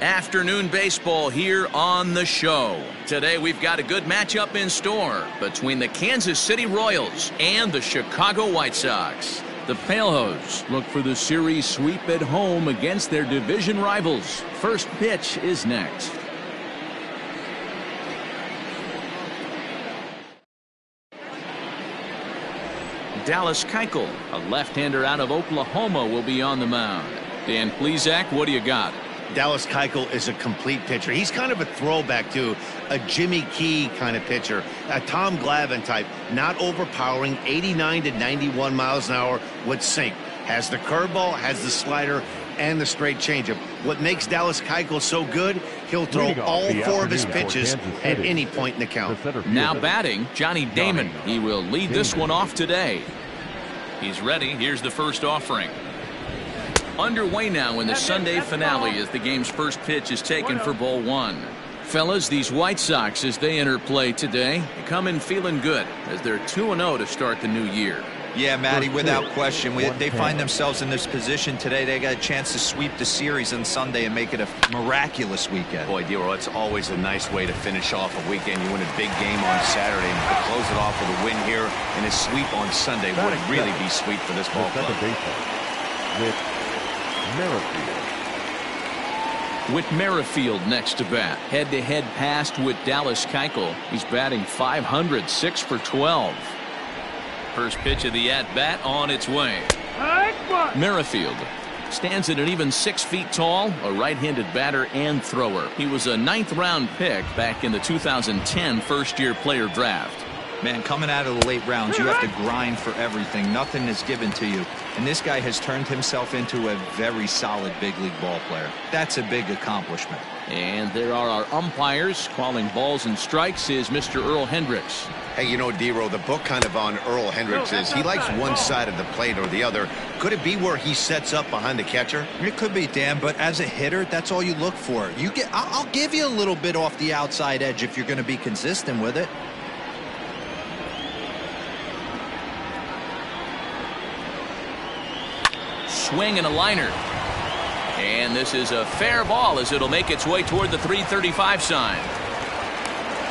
Afternoon baseball here on the show. Today we've got a good matchup in store between the Kansas City Royals and the Chicago White Sox. The Palehose look for the series sweep at home against their division rivals. First pitch is next. Dallas Keuchel, a left-hander out of Oklahoma, will be on the mound. Dan Plesac, what do you got? Dallas Keuchel is a complete pitcher. He's kind of a throwback to a Jimmy Key kind of pitcher, a Tom Glavine type, not overpowering, 89 to 91 miles an hour would sink. Has the curveball, has the slider, and the straight changeup. What makes Dallas Keuchel so good, he'll throw all four of his pitches at any point in the count. Now batting, Johnny Damon. He will lead this one off today. He's ready. Here's the first offering. Underway now in the Sunday finale as the game's first pitch is taken for ball one. Fellas, these White Sox, as they enter play today, come in feeling good as they're 2-0 to start the new year. Yeah, Matty, without question. They find themselves in this position today. They got a chance to sweep the series on Sunday and make it a miraculous weekend. Boy, Dero, it's always a nice way to finish off a weekend. You win a big game on Saturday and to close it off with a win here and a sweep on Sunday would really be sweet for this ball club. Whit Merrifield next to bat. Head-to-head pass with Dallas Keuchel. He's batting .500, 6 for 12. First pitch of the at-bat on its way. Merrifield stands at an even 6 feet tall, a right-handed batter and thrower. He was a 9th-round pick back in the 2010 first-year player draft. Man, coming out of the late rounds, you have to grind for everything. Nothing is given to you. And this guy has turned himself into a very solid big league ball player. That's a big accomplishment. And there are our umpires. Calling balls and strikes is Mr. Earl Hendricks. Hey, you know, Dero, the book kind of on Earl Hendricks is he likes one side of the plate or the other. Could it be where he sets up behind the catcher? It could be, Dan, but as a hitter, that's all you look for. I'll give you a little bit off the outside edge if you're going to be consistent with it. Swing and a liner. And this is a fair ball as it'll make its way toward the 335 sign.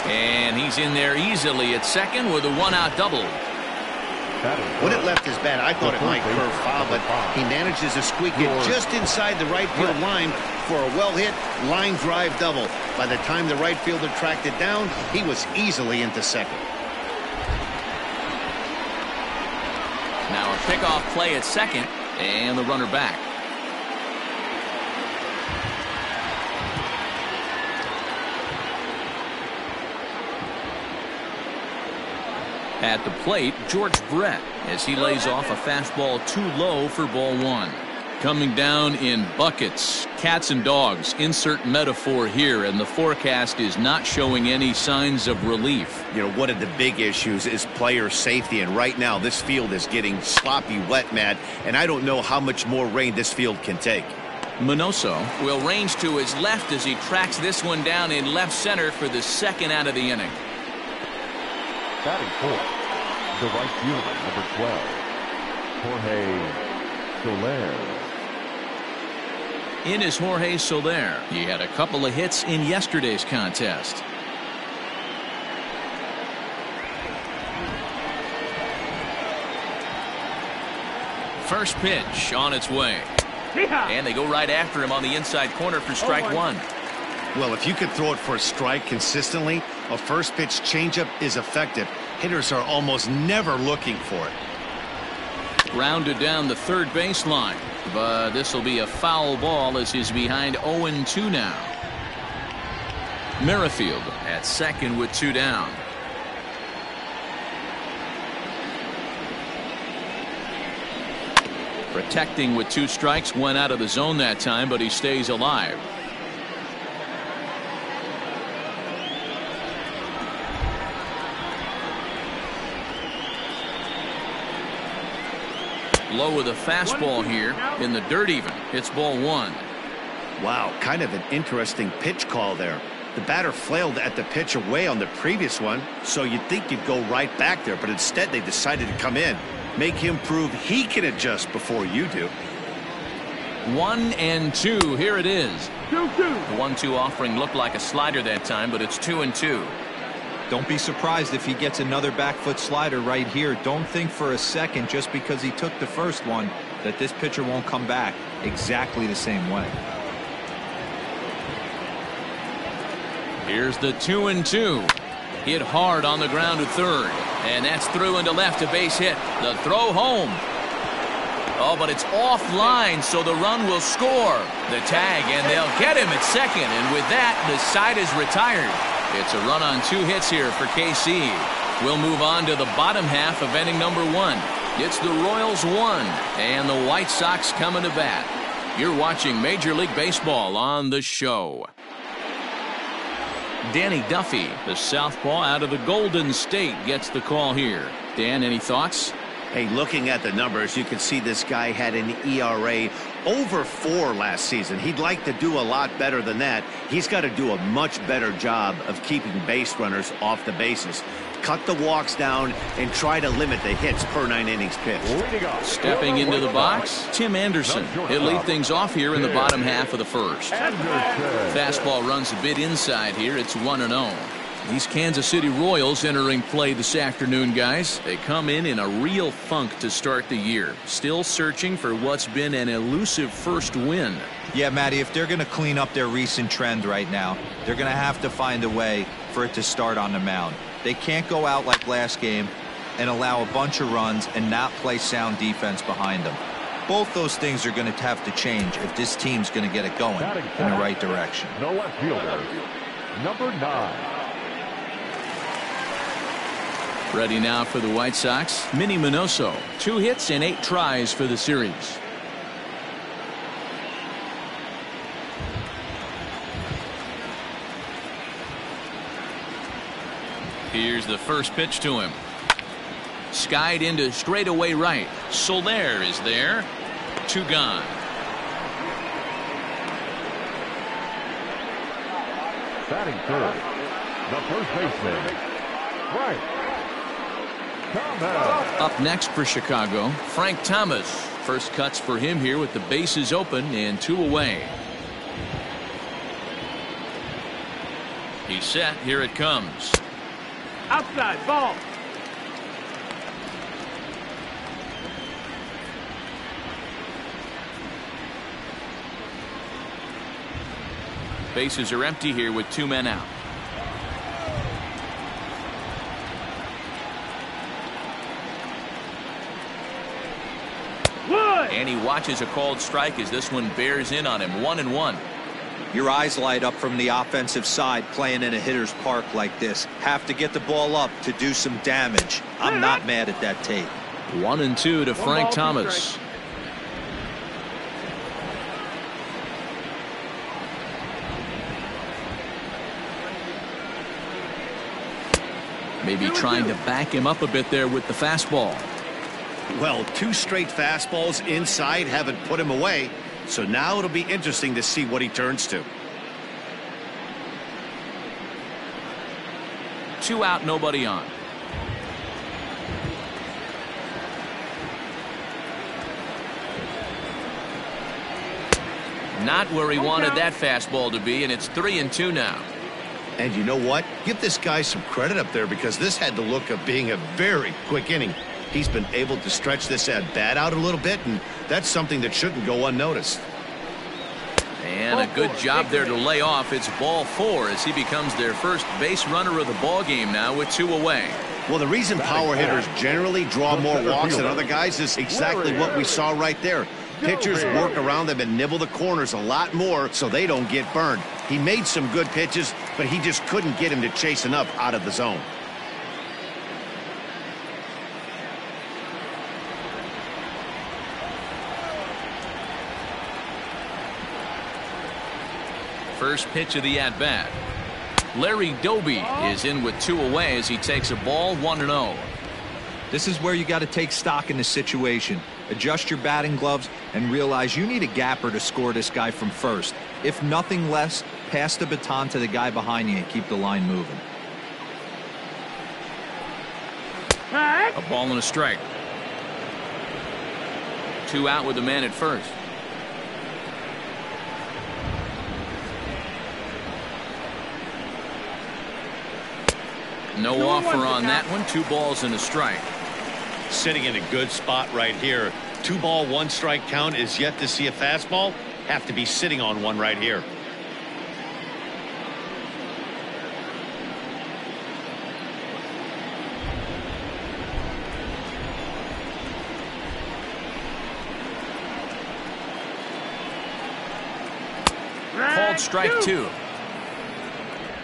And he's in there easily at second with a one-out double. When it left his bat, I thought it might curve foul, but he manages to squeak it just inside the right field line for a well-hit line drive double. By the time the right fielder tracked it down, he was easily into second. Now a pickoff play at second. And the runner back. At the plate, George Brett as he lays off a fastball too low for ball one. Coming down in buckets, cats and dogs, insert metaphor here, and the forecast is not showing any signs of relief. You know, one of the big issues is player safety, and right now this field is getting sloppy wet, Matt, and I don't know how much more rain this field can take. Minoso will range to his left as he tracks this one down in left center for the second out of the inning. Batting fourth, the right fielder, number 12, Jorge Soler. In is Jorge Soler. He had a couple of hits in yesterday's contest. First pitch on its way. And they go right after him on the inside corner for strike one. Well, if you could throw it for a strike consistently, a first pitch changeup is effective. Hitters are almost never looking for it. Grounded down the third baseline. But this will be a foul ball as he's behind 0-2 now. Merrifield at second with 2 down. Protecting with 2 strikes, went out of the zone that time, but he stays alive. Low with a fastball here in the dirt even. It's ball one. Wow, kind of an interesting pitch call there. The batter flailed at the pitch away on the previous one, so you'd think you'd go right back there, but instead they decided to come in. Make him prove he can adjust before you do. 1-2. Here it is. 2-2. The 1-2 offering looked like a slider that time, but it's 2-2. Don't be surprised if he gets another back foot slider right here. Don't think for a second, just because he took the first one, that this pitcher won't come back exactly the same way. Here's the 2-2. Hit hard on the ground to third. And that's through into left, a base hit. The throw home. Oh, but it's offline, so the run will score. The tag, and they'll get him at second. And with that, the side is retired. It's a run on 2 hits here for KC. We'll move on to the bottom half of inning number 1. It's the Royals 1 and the White Sox coming to bat. You're watching Major League Baseball on the show. Danny Duffy, the southpaw out of the Golden State, gets the call here. Dan, any thoughts? Hey, looking at the numbers, you can see this guy had an ERA over 4 last season. He'd like to do a lot better than that. He's got to do a much better job of keeping base runners off the bases. Cut the walks down and try to limit the hits per 9 innings pitched. Stepping into the box, Tim Anderson. He'll lead things off here in the bottom half of the first. Fastball runs a bit inside here. It's 1-0. These Kansas City Royals entering play this afternoon, guys. They come in a real funk to start the year. Still searching for what's been an elusive first win. Yeah, Matty, if they're going to clean up their recent trend right now, they're going to have to find a way for it to start on the mound. They can't go out like last game and allow a bunch of runs and not play sound defense behind them. Both those things are going to have to change if this team's going to get it going in the right direction. The left fielder, number 9. Ready now for the White Sox, Minnie Minoso. 2 hits and 8 tries for the series. Here's the first pitch to him. Skied into straightaway right. Soler is there. 2 gone. Batting third, the first baseman, Frank. Up next for Chicago, Frank Thomas. First cuts for him here with the bases open and 2 away. He's set. Here it comes. Outside ball. Bases are empty here with 2 men out. And he watches a called strike as this one bears in on him. 1-1. Your eyes light up from the offensive side playing in a hitter's park like this. Have to get the ball up to do some damage. I'm not mad at that tape. 1-2 to Frank Thomas. Maybe trying to back him up a bit there with the fastball. Well, 2 straight fastballs inside haven't put him away. So now it'll be interesting to see what he turns to. 2 out, nobody on. Not where he wanted that fastball to be, and it's 3-2 now. And you know what? Give this guy some credit up there, because this had the look of being a very quick inning. He's been able to stretch this at bat out a little bit, and that's something that shouldn't go unnoticed. And a good job there to lay off. It's ball 4 as he becomes their first base runner of the ball game now with 2 away. Well, the reason power hitters generally draw more walks than other guys is exactly what we saw right there. Pitchers work around them and nibble the corners a lot more so they don't get burned. He made some good pitches, but he just couldn't get him to chase enough out of the zone. First pitch of the at-bat. Larry Doby is in with 2 away as he takes a ball. 1-0. This is where you got to take stock in the situation. Adjust your batting gloves and realize you need a gapper to score this guy from first. If nothing less, pass the baton to the guy behind you and keep the line moving. A ball and a strike. 2 out with the man at first. No offer on that one. 2 balls and a strike. Sitting in a good spot right here. 2 ball, 1 strike count is yet to see a fastball. Have to be sitting on one right here. Called strike 2.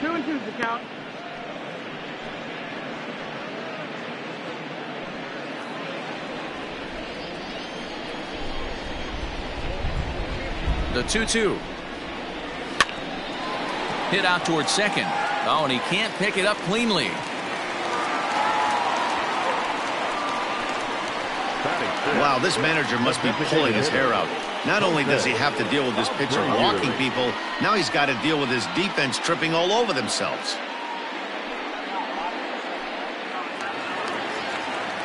2-2's the count. The 2-2. Hit out towards second. Oh, and he can't pick it up cleanly. Wow, this manager must be pulling his hair out. Not only does he have to deal with his pitcher walking people, now he's got to deal with his defense tripping all over themselves.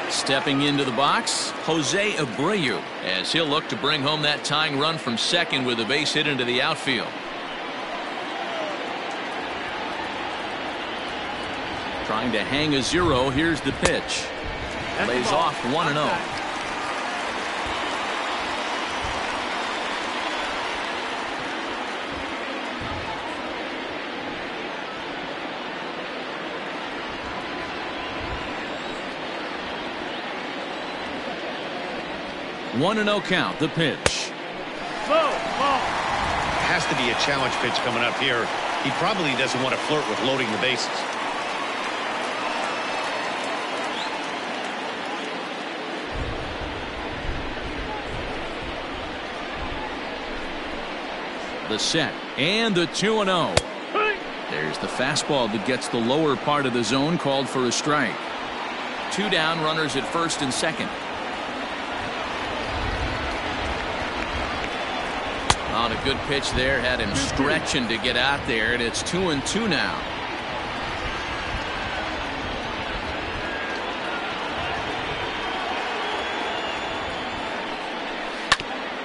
Stepping into the box, Jose Abreu, as he'll look to bring home that tying run from second with a base hit into the outfield. Trying to hang a 0. Here's the pitch. Lays off 1-0. One and 0 count. The pitch. Ball. Has to be a challenge pitch coming up here. He probably doesn't want to flirt with loading the bases. The set and the 2-0. There's the fastball that gets the lower part of the zone, called for a strike. 2 down, runners at first and second. On a good pitch there, had him stretching to get out there, and it's 2-2 now.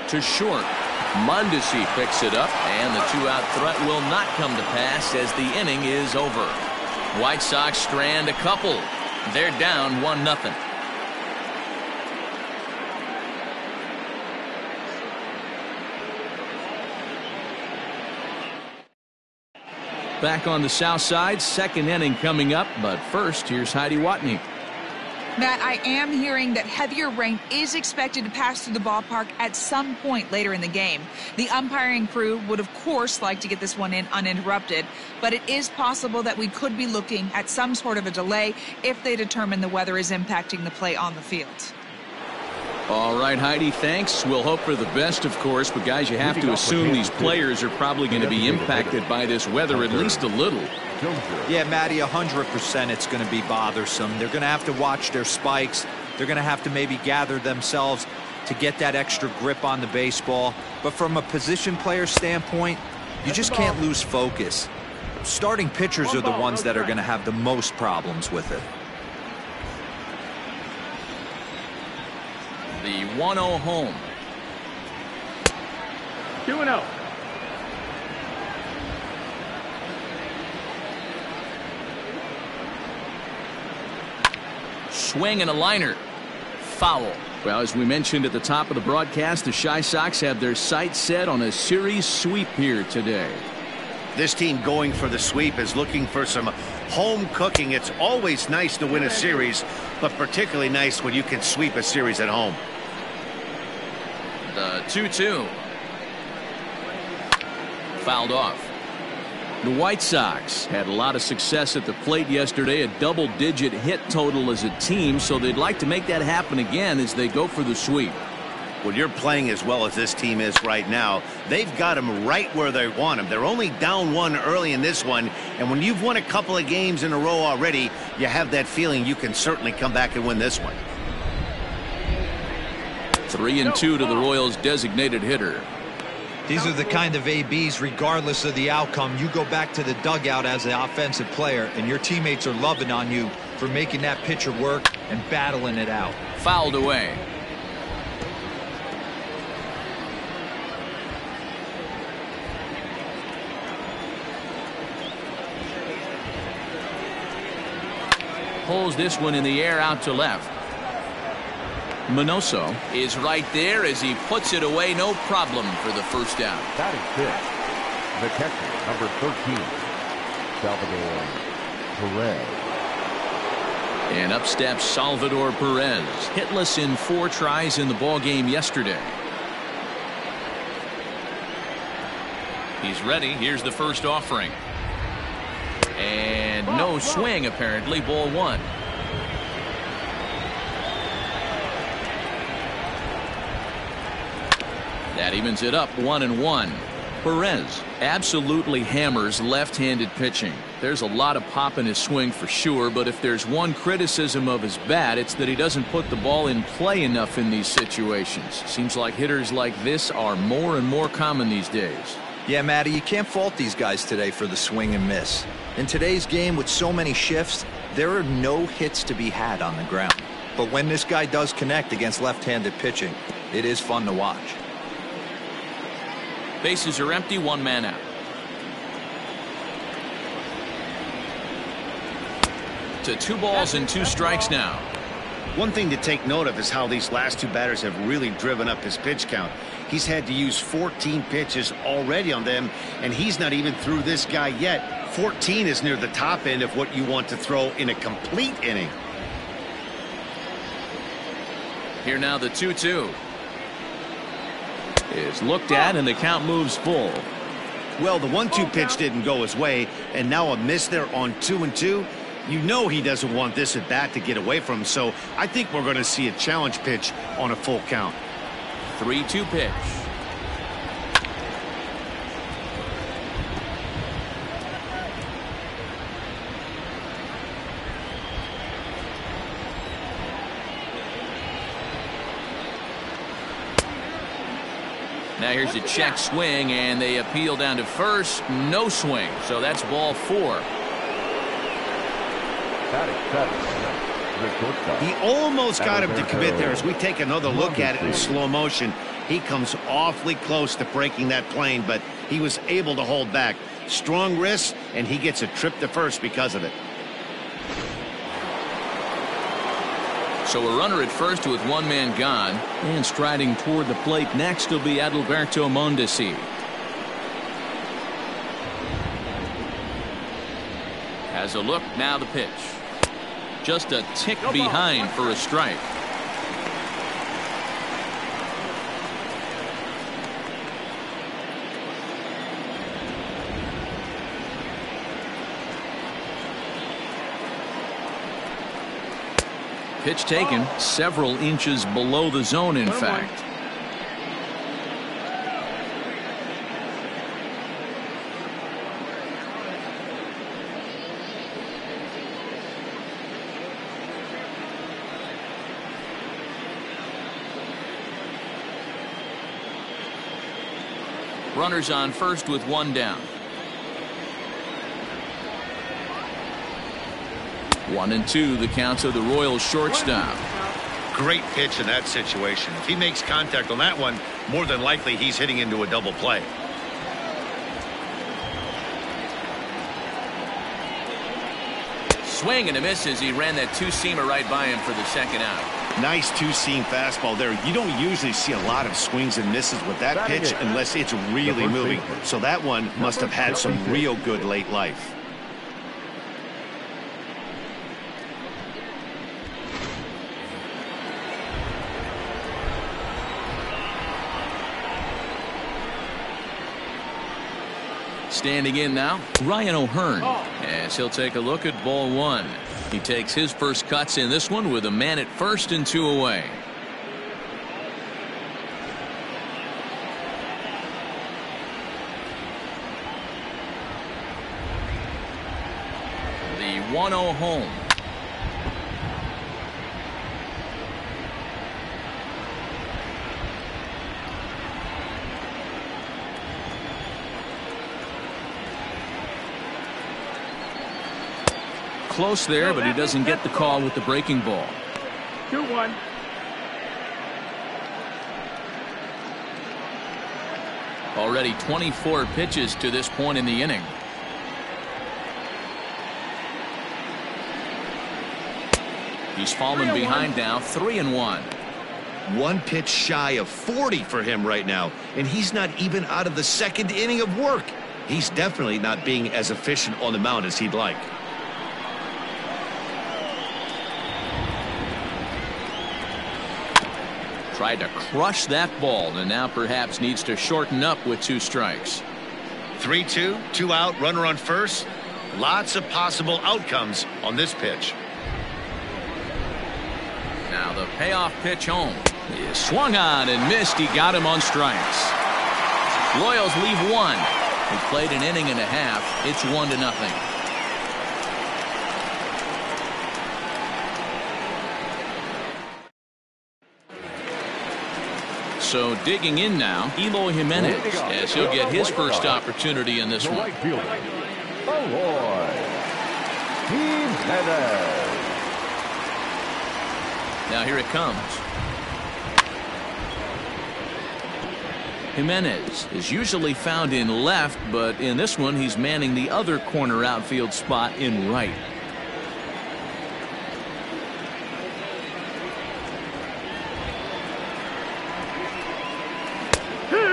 To short. Mondesi picks it up, and the 2-out threat will not come to pass as the inning is over. White Sox strand a couple. They're down 1-0. Back on the south side, second inning coming up, but first, here's Heidi Watney. Matt, I am hearing that heavier rain is expected to pass through the ballpark at some point later in the game. The umpiring crew would, of course, like to get this one in uninterrupted, but it is possible that we could be looking at some sort of a delay if they determine the weather is impacting the play on the field. All right, Heidi, thanks. We'll hope for the best, of course, but guys, you have to assume these players are probably going to be impacted by this weather at least a little. Yeah, Matty, 100% it's going to be bothersome. They're going to have to watch their spikes. They're going to have to maybe gather themselves to get that extra grip on the baseball. But from a position player standpoint, you just can't lose focus. Starting pitchers are the ones that are going to have the most problems with it. The 1-0 home. 2-0. Swing and a liner. Foul. Well, as we mentioned at the top of the broadcast, the Chi Sox have their sights set on a series sweep here today. This team going for the sweep is looking for some home cooking. It's always nice to win a series, but particularly nice when you can sweep a series at home. The 2-2. Fouled off. The White Sox had a lot of success at the plate yesterday, a double-digit hit total as a team, so they'd like to make that happen again as they go for the sweep. When you're playing as well as this team is right now, they've got them right where they want them. They're only down 1 early in this one, and when you've won a couple of games in a row already, you have that feeling you can certainly come back and win this one. 3-2 to the Royals' designated hitter. These are the kind of ABs, regardless of the outcome, you go back to the dugout as an offensive player, and your teammates are loving on you for making that pitcher work and battling it out. Fouled away. pulls this one in the air out to left. Minoso is right there as he puts it away, no problem for the first down. Batting fifth, the catcher, number 13, Salvador Perez. And up steps Salvador Perez, hitless in 4 tries in the ball game yesterday. He's ready. Here's the first offering. And no swing, apparently. Ball 1. That evens it up 1-1. Perez absolutely hammers left-handed pitching. There's a lot of pop in his swing for sure, but if there's one criticism of his bat, it's that he doesn't put the ball in play enough in these situations. Seems like hitters like this are more and more common these days. Yeah, Matty, you can't fault these guys today for the swing and miss. In today's game with so many shifts, there are no hits to be had on the ground. But when this guy does connect against left-handed pitching, it is fun to watch. Bases are empty, 1 man out. To 2 balls and 2 strikes now. One thing to take note of is how these last 2 batters have really driven up his pitch count. He's had to use 14 pitches already on them, and he's not even through this guy yet. 14 is near the top end of what you want to throw in a complete inning. Here now the 2-2. Is looked at and the count moves full. Well, the 1-2 pitch didn't go his way, and now a miss there on 2-2. You know he doesn't want this at bat to get away from him, so I think we're going to see a challenge pitch on a full count. 3-2 pitch. Now here's a check swing, and they appeal down to first. No swing, so that's ball 4. He almost got him to commit there. As we take another look at it in slow motion, he comes awfully close to breaking that plane, but he was able to hold back. Strong wrist, and he gets a trip to first because of it. So a runner at first with 1 man gone, and striding toward the plate next will be Adalberto Mondesi. Has a look, now the pitch. Just a tick behind for a strike. Pitch taken several inches below the zone, in fact. Runners on first with 1 down. 1-2 the count of the Royals shortstop. Great pitch in that situation. If he makes contact on that one, more than likely he's hitting into a double play. Swing and a miss as he ran that 2-seamer right by him for the second out. Nice 2-seam fastball there. You don't usually see a lot of swings and misses with that pitch unless it's really moving. So that one must have had some real good late life. Standing in now, Ryan O'Hearn, as he'll take a look at ball 1. He takes his first cuts in this one with a man at first and 2 away. The 1-0 home. Close there, but he doesn't get the call with the breaking ball. 2-1. Already 24 pitches to this point in the inning. He's fallen behind now, 3-1. One pitch shy of 40 for him right now, and he's not even out of the second inning of work. He's definitely not being as efficient on the mound as he'd like. Tried to crush that ball, and now perhaps needs to shorten up with 2 strikes. 3-2, 2 out, runner on first. Lots of possible outcomes on this pitch. Now the payoff pitch home. He swung on and missed. He got him on strikes. Royals leave 1. He played an inning and a half. It's 1-0. So digging in now, Eloy Jimenez, as he'll get his first opportunity in this one. Now here it comes. Jimenez is usually found in left, but in this one he's manning the other corner outfield spot in right.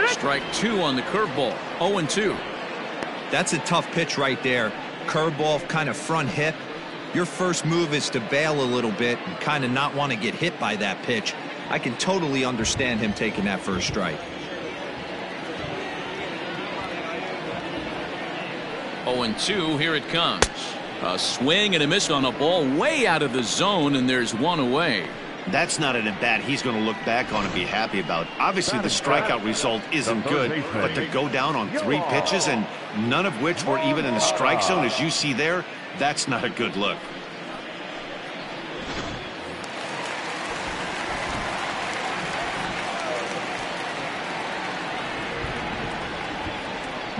Strike 2 on the curveball. 0-2. That's a tough pitch right there. Curveball, kind of front hip. Your first move is to bail a little bit and kind of not want to get hit by that pitch. I can totally understand him taking that first strike. 0-2, here it comes. A swing and a miss on a ball way out of the zone, and there's 1 away. That's not an at-bat he's going to look back on and be happy about. Obviously, the strikeout result isn't good, but to go down on 3 pitches and none of which were even in the strike zone, as you see there, that's not a good look.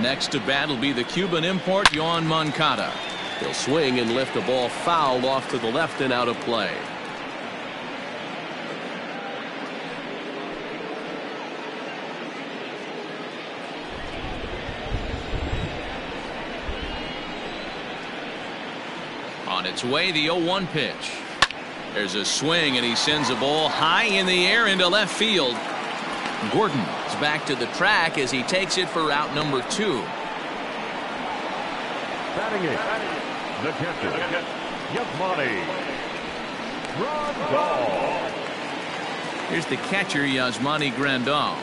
Next to bat will be the Cuban import, Yoan Moncada. He'll swing and lift a ball foul off to the left and out of play. On its way, the 0-1 pitch. There's a swing, and he sends a ball high in the air into left field. Gordon is back to the track as he takes it for out number 2. Batting it, the catcher, Yasmani Grandal. Here's the catcher, Yasmani Grandal.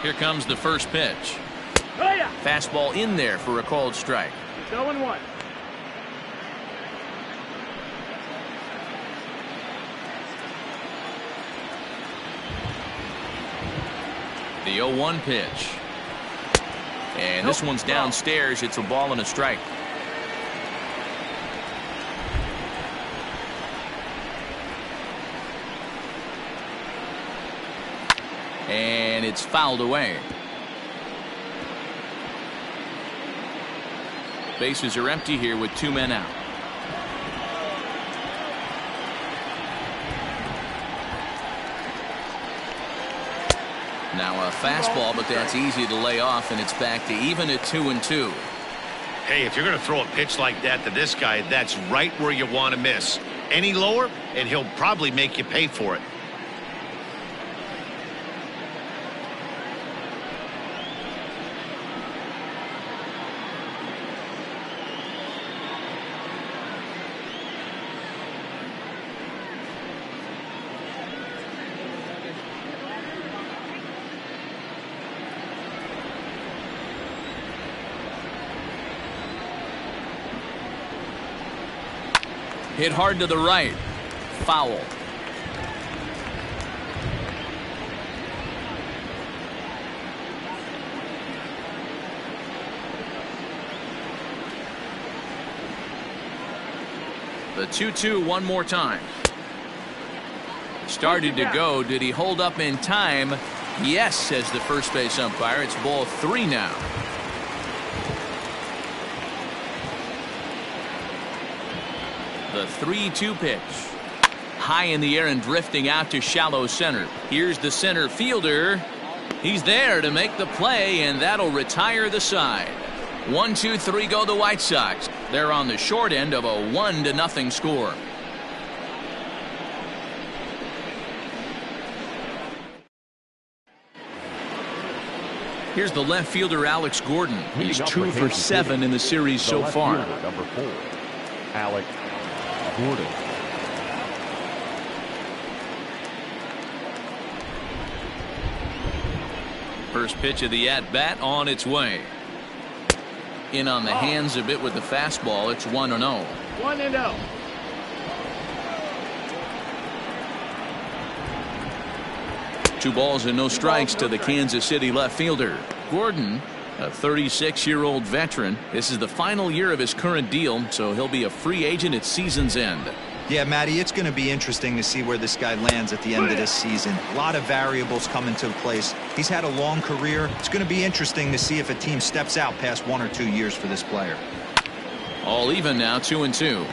Here comes the first pitch. Fastball in there for a called strike. 0-1. The 0-1 pitch. And this one's downstairs. It's a ball and a strike. And it's fouled away. Bases are empty here with 2 men out. Now a fastball, but that's easy to lay off, and it's back to even at 2-2. Hey, if you're going to throw a pitch like that to this guy, that's right where you want to miss. Any lower, and he'll probably make you pay for it. Hit hard to the right. Foul. The 2-2 one more time. Started to go. Did he hold up in time? Yes, says the first base umpire. It's ball 3 now. The 3-2 pitch. High in the air and drifting out to shallow center. Here's the center fielder. He's there to make the play, and that'll retire the side. 1-2-3 go the White Sox. They're on the short end of a 1-0 score. Here's the left fielder, Alex Gordon. He's 2 for 7 in the series so far. Number 4, Alex Gordon. First pitch of the at-bat on its way. In on the hands a bit with the fastball. It's 1-0. 1-0. Two balls and no strikes to the Kansas City left fielder. Gordon, a 36-year-old veteran. This is the final year of his current deal, so he'll be a free agent at season's end. Yeah, Matty, it's going to be interesting to see where this guy lands at the end of this season. A lot of variables come into place. He's had a long career. It's going to be interesting to see if a team steps out past 1 or 2 years for this player. All even now, 2-2.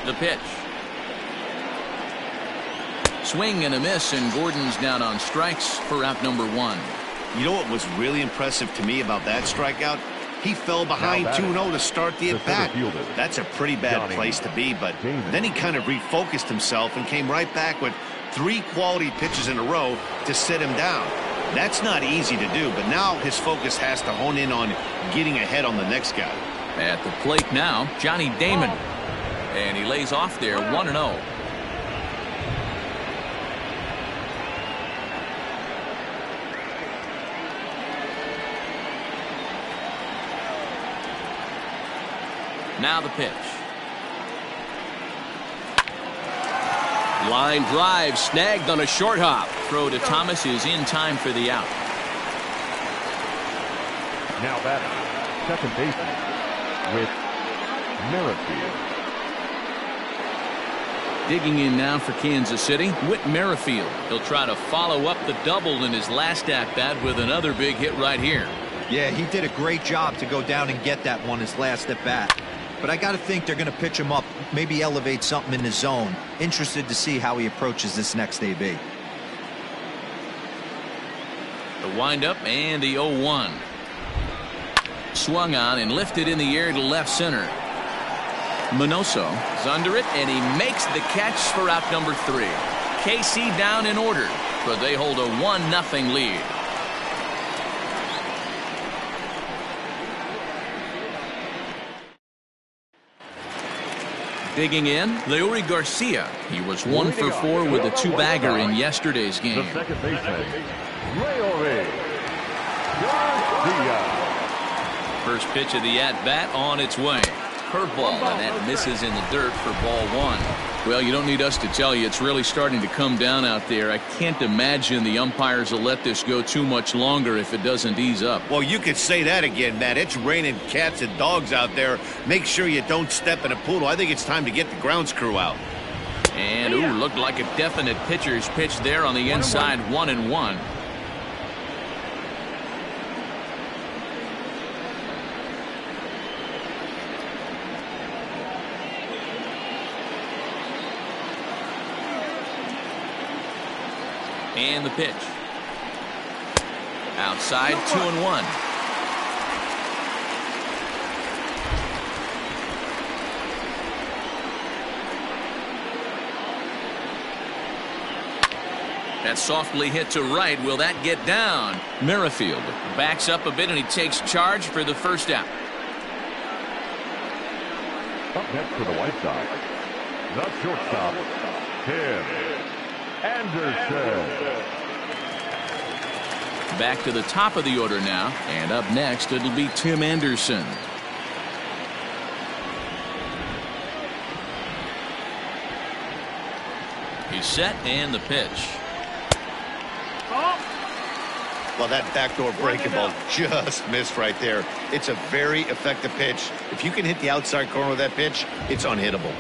The pitch. Swing and a miss, and Gordon's down on strikes for out number 1. You know what was really impressive to me about that strikeout? He fell behind 2-0 to start the at-bat. That's a pretty bad place to be, but then he kind of refocused himself and came right back with 3 quality pitches in a row to sit him down. That's not easy to do, but now his focus has to hone in on getting ahead on the next guy. At the plate now, Johnny Damon. And he lays off there, 1-0. Now the pitch. Line drive snagged on a short hop. Throw to Thomas is in time for the out. Now batting, second baseman with Merrifield. Digging in now for Kansas City, Whit Merrifield. He'll try to follow up the double in his last at-bat with another big hit right here. Yeah, he did a great job to go down and get that one his last at-bat. But I got to think they're going to pitch him up, maybe elevate something in the zone. Interested to see how he approaches this next AB. The windup and the 0-1. Swung on and lifted in the air to left center. Minoso is under it, and he makes the catch for out number 3. KC down in order, but they hold a 1-0 lead. Digging in, Leury Garcia. He was 1 for 4 with a 2-bagger in yesterday's game. The second baseman, Leury Garcia. First pitch of the at-bat on its way. Curveball, and that misses in the dirt for ball 1. Well, you don't need us to tell you, it's really starting to come down out there. I can't imagine the umpires will let this go too much longer if it doesn't ease up. Well, you could say that again, Matt. It's raining cats and dogs out there. Make sure you don't step in a poodle. I think it's time to get the grounds crew out. And, ooh, looked like a definite pitcher's pitch there on the inside, 1-1. And the pitch. Outside, 2-1. That's softly hit to right. Will that get down? Merrifield backs up a bit, and he takes charge for the first out. Up next for the White Sox, the shortstop, Tim Anderson. Back to the top of the order now, and up next it'll be Tim Anderson. He's set, and the pitch. Well, that backdoor breaking ball just missed right there. It's a very effective pitch. If you can hit the outside corner of that pitch, it's unhittable.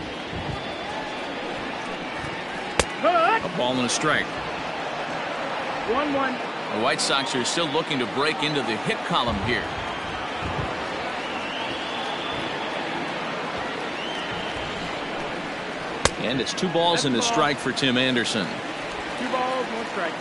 A ball and a strike. 1-1. The White Sox are still looking to break into the hit column here. And it's 2 balls and a strike for Tim Anderson. 2 balls, 1 strike.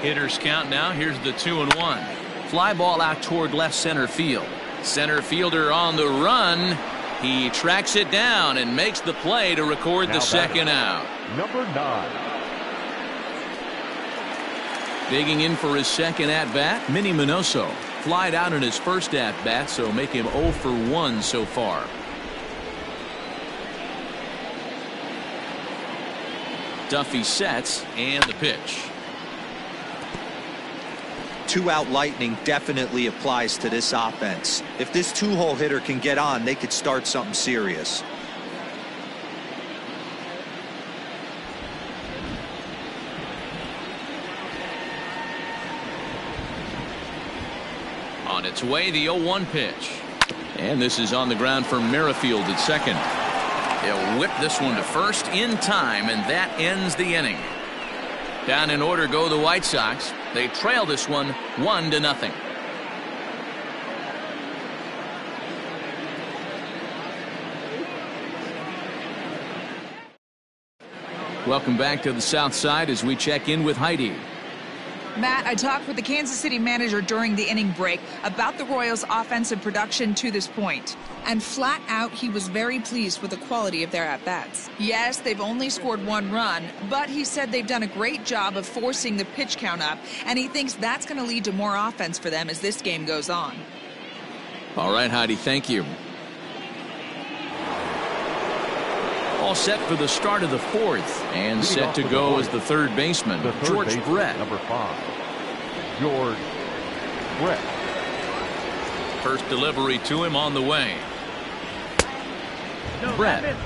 Hitters count now. Here's the 2-1. Fly ball out toward left center field. Center fielder on the run. He tracks it down and makes the play to record the second out. Number 9. Digging in for his second at-bat, Minnie Minoso. Flied out in his first at-bat, so make him 0 for 1 so far. Duffy sets, and the pitch. 2-out lightning definitely applies to this offense. If this 2-hole hitter can get on, they could start something serious. On its way, the 0-1 pitch. And this is on the ground for Merrifield at second. He'll whip this one to first in time, and that ends the inning. Down in order go the White Sox. They trail this one 1-0. Welcome back to the South Side as we check in with Heidi. Matt, I talked with the Kansas City manager during the inning break about the Royals' offensive production to this point. And flat out, he was very pleased with the quality of their at-bats. Yes, they've only scored 1 run, but he said they've done a great job of forcing the pitch count up, and he thinks that's going to lead to more offense for them as this game goes on. All right, Heidi, thank you. All set for the start of the 4th, and set to go as the third baseman, George Brett. Number 5, George Brett. First delivery to him on the way. Brett, a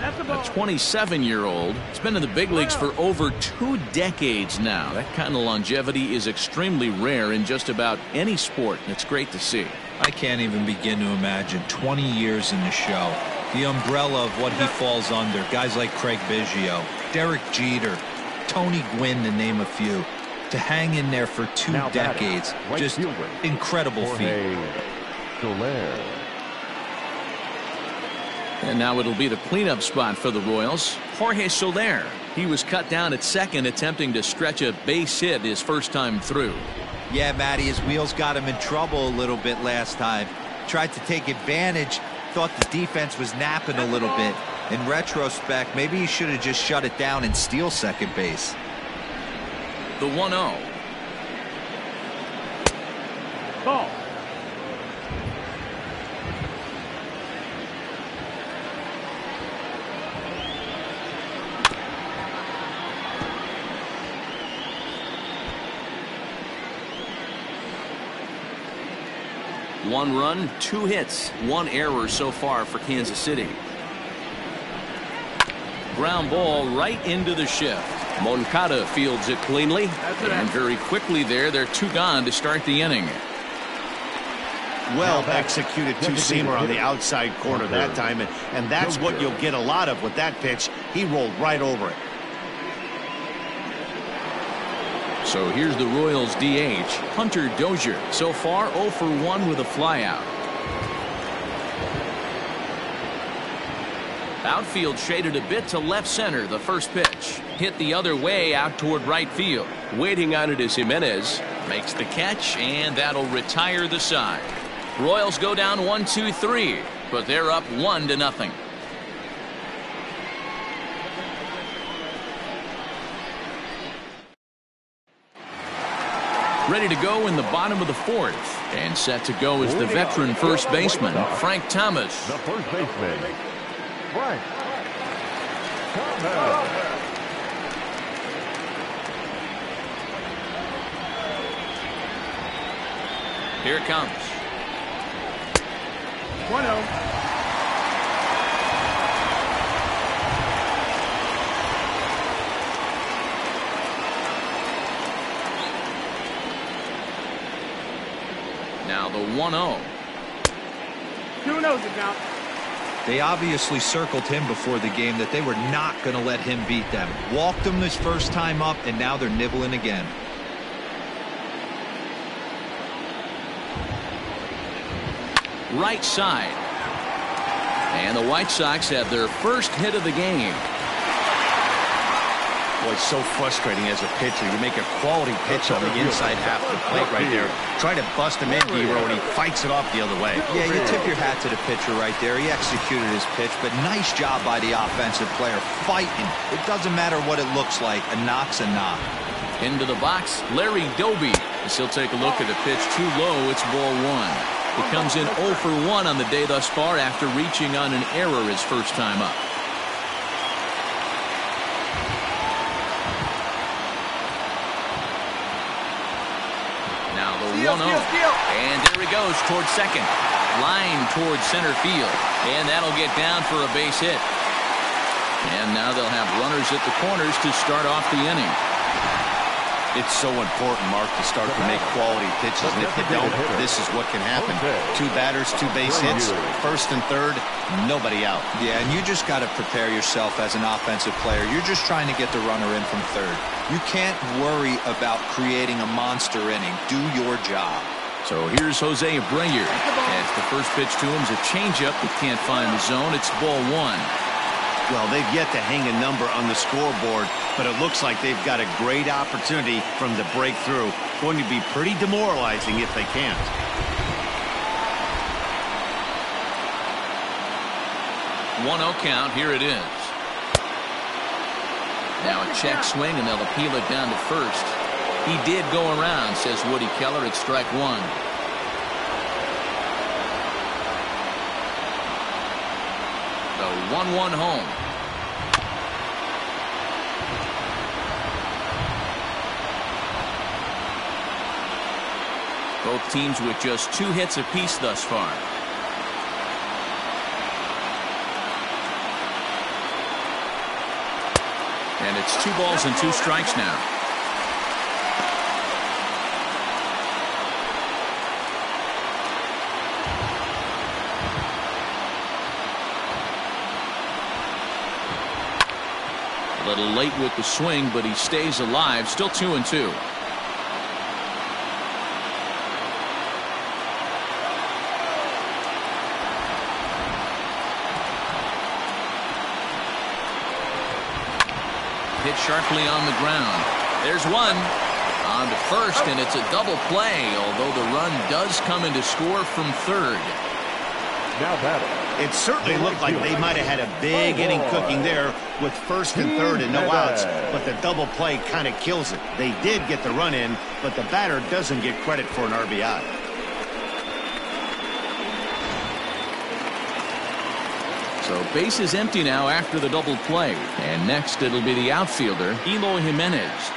27-year-old, has been in the big leagues for over 2 decades now. That kind of longevity is extremely rare in just about any sport. It's great to see. I can't even begin to imagine 20 years in the show. The umbrella of what he falls under. Guys like Craig Biggio, Derek Jeter, Tony Gwynn, to name a few. To hang in there for 2 decades. Just incredible feat. And now it'll be the cleanup spot for the Royals. Jorge Soler. He was cut down at second, attempting to stretch a base hit his first time through. Yeah, Matty, his wheels got him in trouble a little bit last time. Tried to take advantage. Thought the defense was napping a little bit. In retrospect, maybe he should have just shut it down and steal second base. The 1-0. Ball. One run, 2 hits, 1 error so far for Kansas City. Ground ball right into the shift. Moncada fields it cleanly, and very quickly they're 2 gone to start the inning. Well executed 2-seamer on the outside corner that time, and that's what you'll get a lot of with that pitch. He rolled right over it. So here's the Royals DH, Hunter Dozier. So far 0 for 1 with a flyout. Outfield shaded a bit to left center. The first pitch hit the other way out toward right field. Waiting on it is Jimenez. Makes the catch, and that'll retire the side. Royals go down 1-2-3, but they're up 1-0. Ready to go in the bottom of the 4th, and set to go is the veteran first baseman, Frank Thomas. The first baseman, Frank Thomas. Here it comes. 1-0. Now the 1-0. 2-0 the count. They obviously circled him before the game that they were not going to let him beat them. Walked him this first time up, and now they're nibbling again. right side. And the White Sox have their first hit of the game. Boy, it's so frustrating as a pitcher. You make a quality pitch on the inside half of the plate right there. Try to bust him in, Hero, and he fights it off the other way. Yeah, you tip your hat to the pitcher right there. He executed his pitch, but nice job by the offensive player fighting. It doesn't matter what it looks like. A knock's a knock. Into the box, Larry Doby. As he'll take a look at the pitch too low, it's ball one. It comes in 0 for 1 on the day thus far after reaching on an error his first time up. Now the 1-0. And there he goes towards second. Line towards center field. And that'll get down for a base hit. And now they'll have runners at the corners to start off the inning. It's so important, Mark, to start to make quality pitches, and if you don't, this is what can happen. 2 batters, 2 base hits, first and third, nobody out. Yeah, and you just got to prepare yourself as an offensive player. You're just trying to get the runner in from third. You can't worry about creating a monster inning. Do your job. So here's Jose Abreu. As the first pitch to him is a changeup that can't find the zone. It's ball one. Well, they've yet to hang a number on the scoreboard, but it looks like they've got a great opportunity from the breakthrough. Going to be pretty demoralizing if they can't. 1-0 count. Here it is. Now a check swing, and they'll appeal it down to first. He did go around, says Woody Keller. It's strike one. The 1-1 home. Both teams with just 2 hits apiece thus far. And it's 2 balls and 2 strikes now. A little late with the swing, but he stays alive. Still 2-2. Hit sharply on the ground. There's one. On to first, and it's a double play, although the run does come into score from third. Now batting. It certainly looked like they might have had a big inning cooking there with first and third and no outs, but the double play kind of kills it. They did get the run in, but the batter doesn't get credit for an RBI. So base is empty now after the double play. And next it'll be the outfielder, Eloy Jimenez.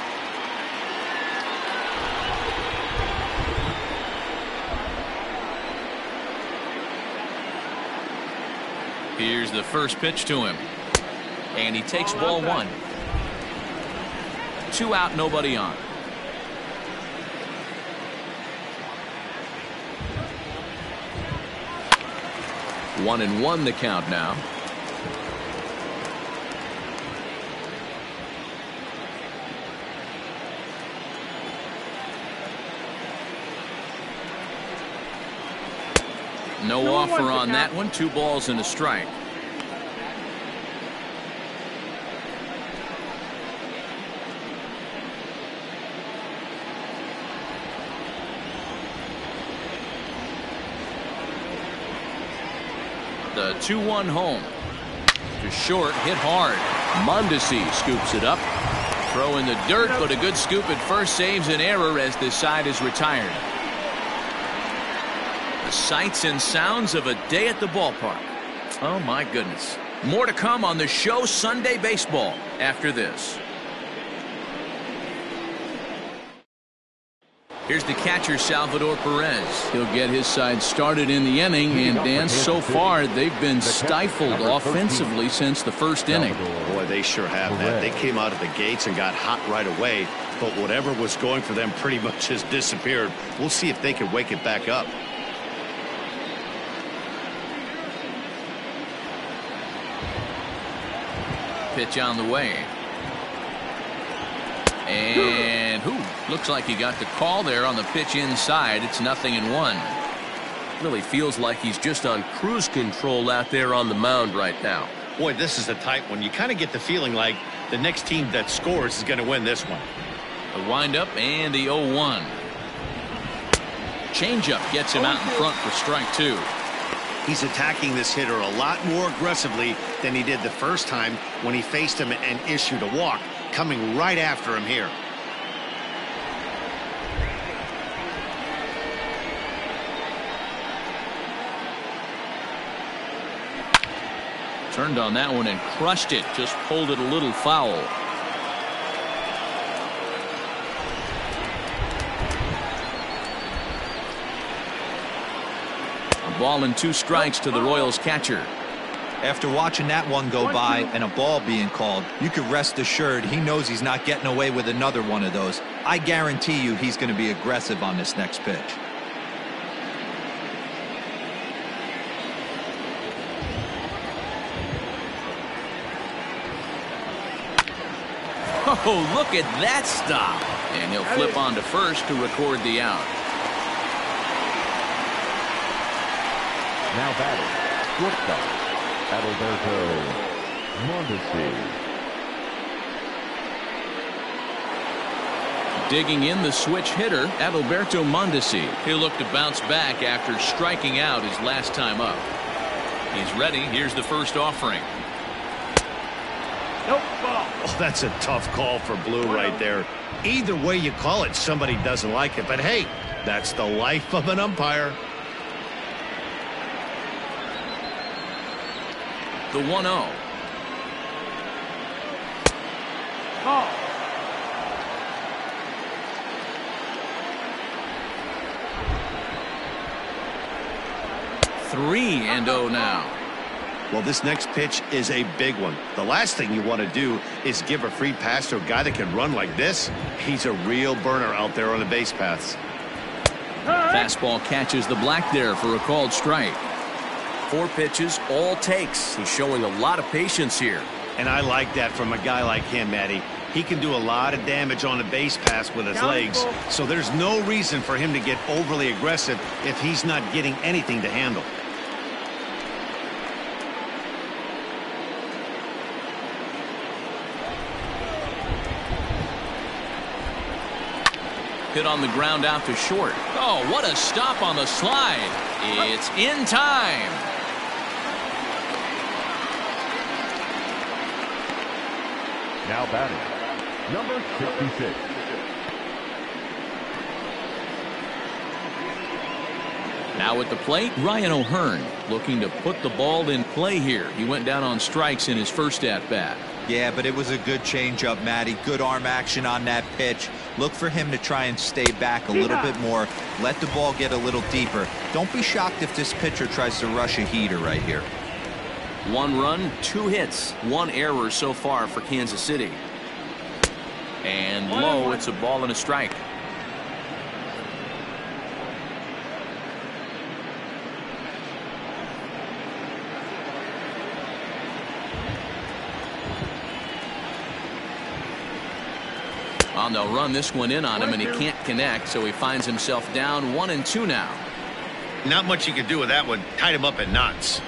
Here's the first pitch to him. And he takes ball one. 2 out, nobody on. One and one the count now. No offer on that one. 2 balls and a strike. The 2-1 home. To short, hit hard. Mondesi scoops it up. Throw in the dirt, but a good scoop at first saves an error as this side is retired. The sights and sounds of a day at the ballpark. Oh my goodness. More to come on the show Sunday Baseball after this. Here's the catcher, Salvador Perez. He'll get his side started in the inning, and Dan, so far they've been stifled offensively since the first inning. Boy, they sure have that. They came out of the gates and got hot right away, but whatever was going for them pretty much has disappeared. We'll see if they can wake it back up. Pitch on the way. And looks like he got the call there on the pitch inside. It's 0-1. Really feels like he's just on cruise control out there on the mound right now. Boy, this is a tight one. You kind of get the feeling like the next team that scores is going to win this one. The windup and the 0-1. Changeup gets him out in front for strike 2. He's attacking this hitter a lot more aggressively than he did the first time when he faced him and issued a walk, coming right after him here. Turned on that one and crushed it. Just pulled it a little foul. A ball and 2 strikes to the Royals catcher. After watching that one go by and a ball being called, you could rest assured he knows he's not getting away with another one of those. I guarantee you he's going to be aggressive on this next pitch. Oh, look at that stop. And he'll flip on to first to record the out. Now batting, shortstop, Adalberto Mondesi. Digging in the switch hitter, Adalberto Mondesi. He'll look to bounce back after striking out his last time up. He's ready. Here's the first offering. Nope, ball. Oh, that's a tough call for Blue right there. Either way you call it, somebody doesn't like it. But hey, that's the life of an umpire. The 1-0. Ball. Three and 0 now. Well, this next pitch is a big one. The last thing you want to do is give a free pass to a guy that can run like this. He's a real burner out there on the base paths. Fastball catches the black there for a called strike. 4 pitches, all takes. He's showing a lot of patience here. And I like that from a guy like him, Matty. He can do a lot of damage on the base pass with his legs. So there's no reason for him to get overly aggressive if he's not getting anything to handle. Hit on the ground out to short. Oh, what a stop on the slide. It's in time. Now batting, number 66. Now at the plate, Ryan O'Hearn looking to put the ball in play here. He went down on strikes in his first at-bat. Yeah, but it was a good changeup, Matty. Good arm action on that pitch. Look for him to try and stay back a little bit more. Let the ball get a little deeper. Don't be shocked if this pitcher tries to rush a heater right here. 1 run, 2 hits, 1 error so far for Kansas City. And low, it's a ball and a strike. And they'll run this one in on him, and he can't connect, so he finds himself down 1-2 now. Not much you can do with that one. Tied him up in knots.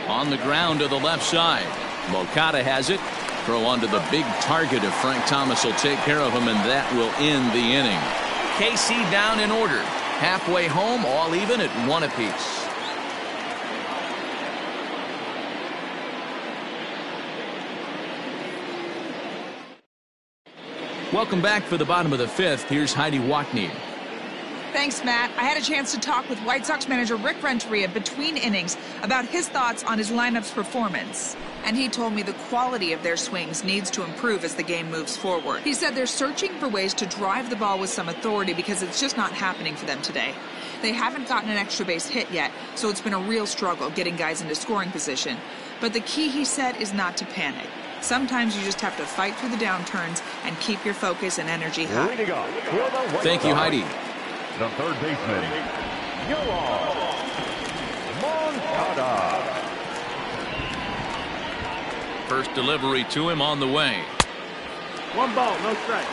On the ground to the left side. Moncada has it. Throw onto the big target if Frank Thomas will take care of him, and that will end the inning. KC down in order. Halfway home, all even at 1 apiece. Welcome back for the bottom of the 5th. Here's Heidi Wackney. Thanks, Matt. I had a chance to talk with White Sox manager Rick Renteria between innings about his thoughts on his lineup's performance. And he told me the quality of their swings needs to improve as the game moves forward. He said they're searching for ways to drive the ball with some authority because it's just not happening for them today. They haven't gotten an extra base hit yet, so it's been a real struggle getting guys into scoring position. But the key, he said, is not to panic. Sometimes you just have to fight through the downturns and keep your focus and energy high. Thank you, Heidi. The third baseman, Moncada. First delivery to him on the way. 1 ball, no strike.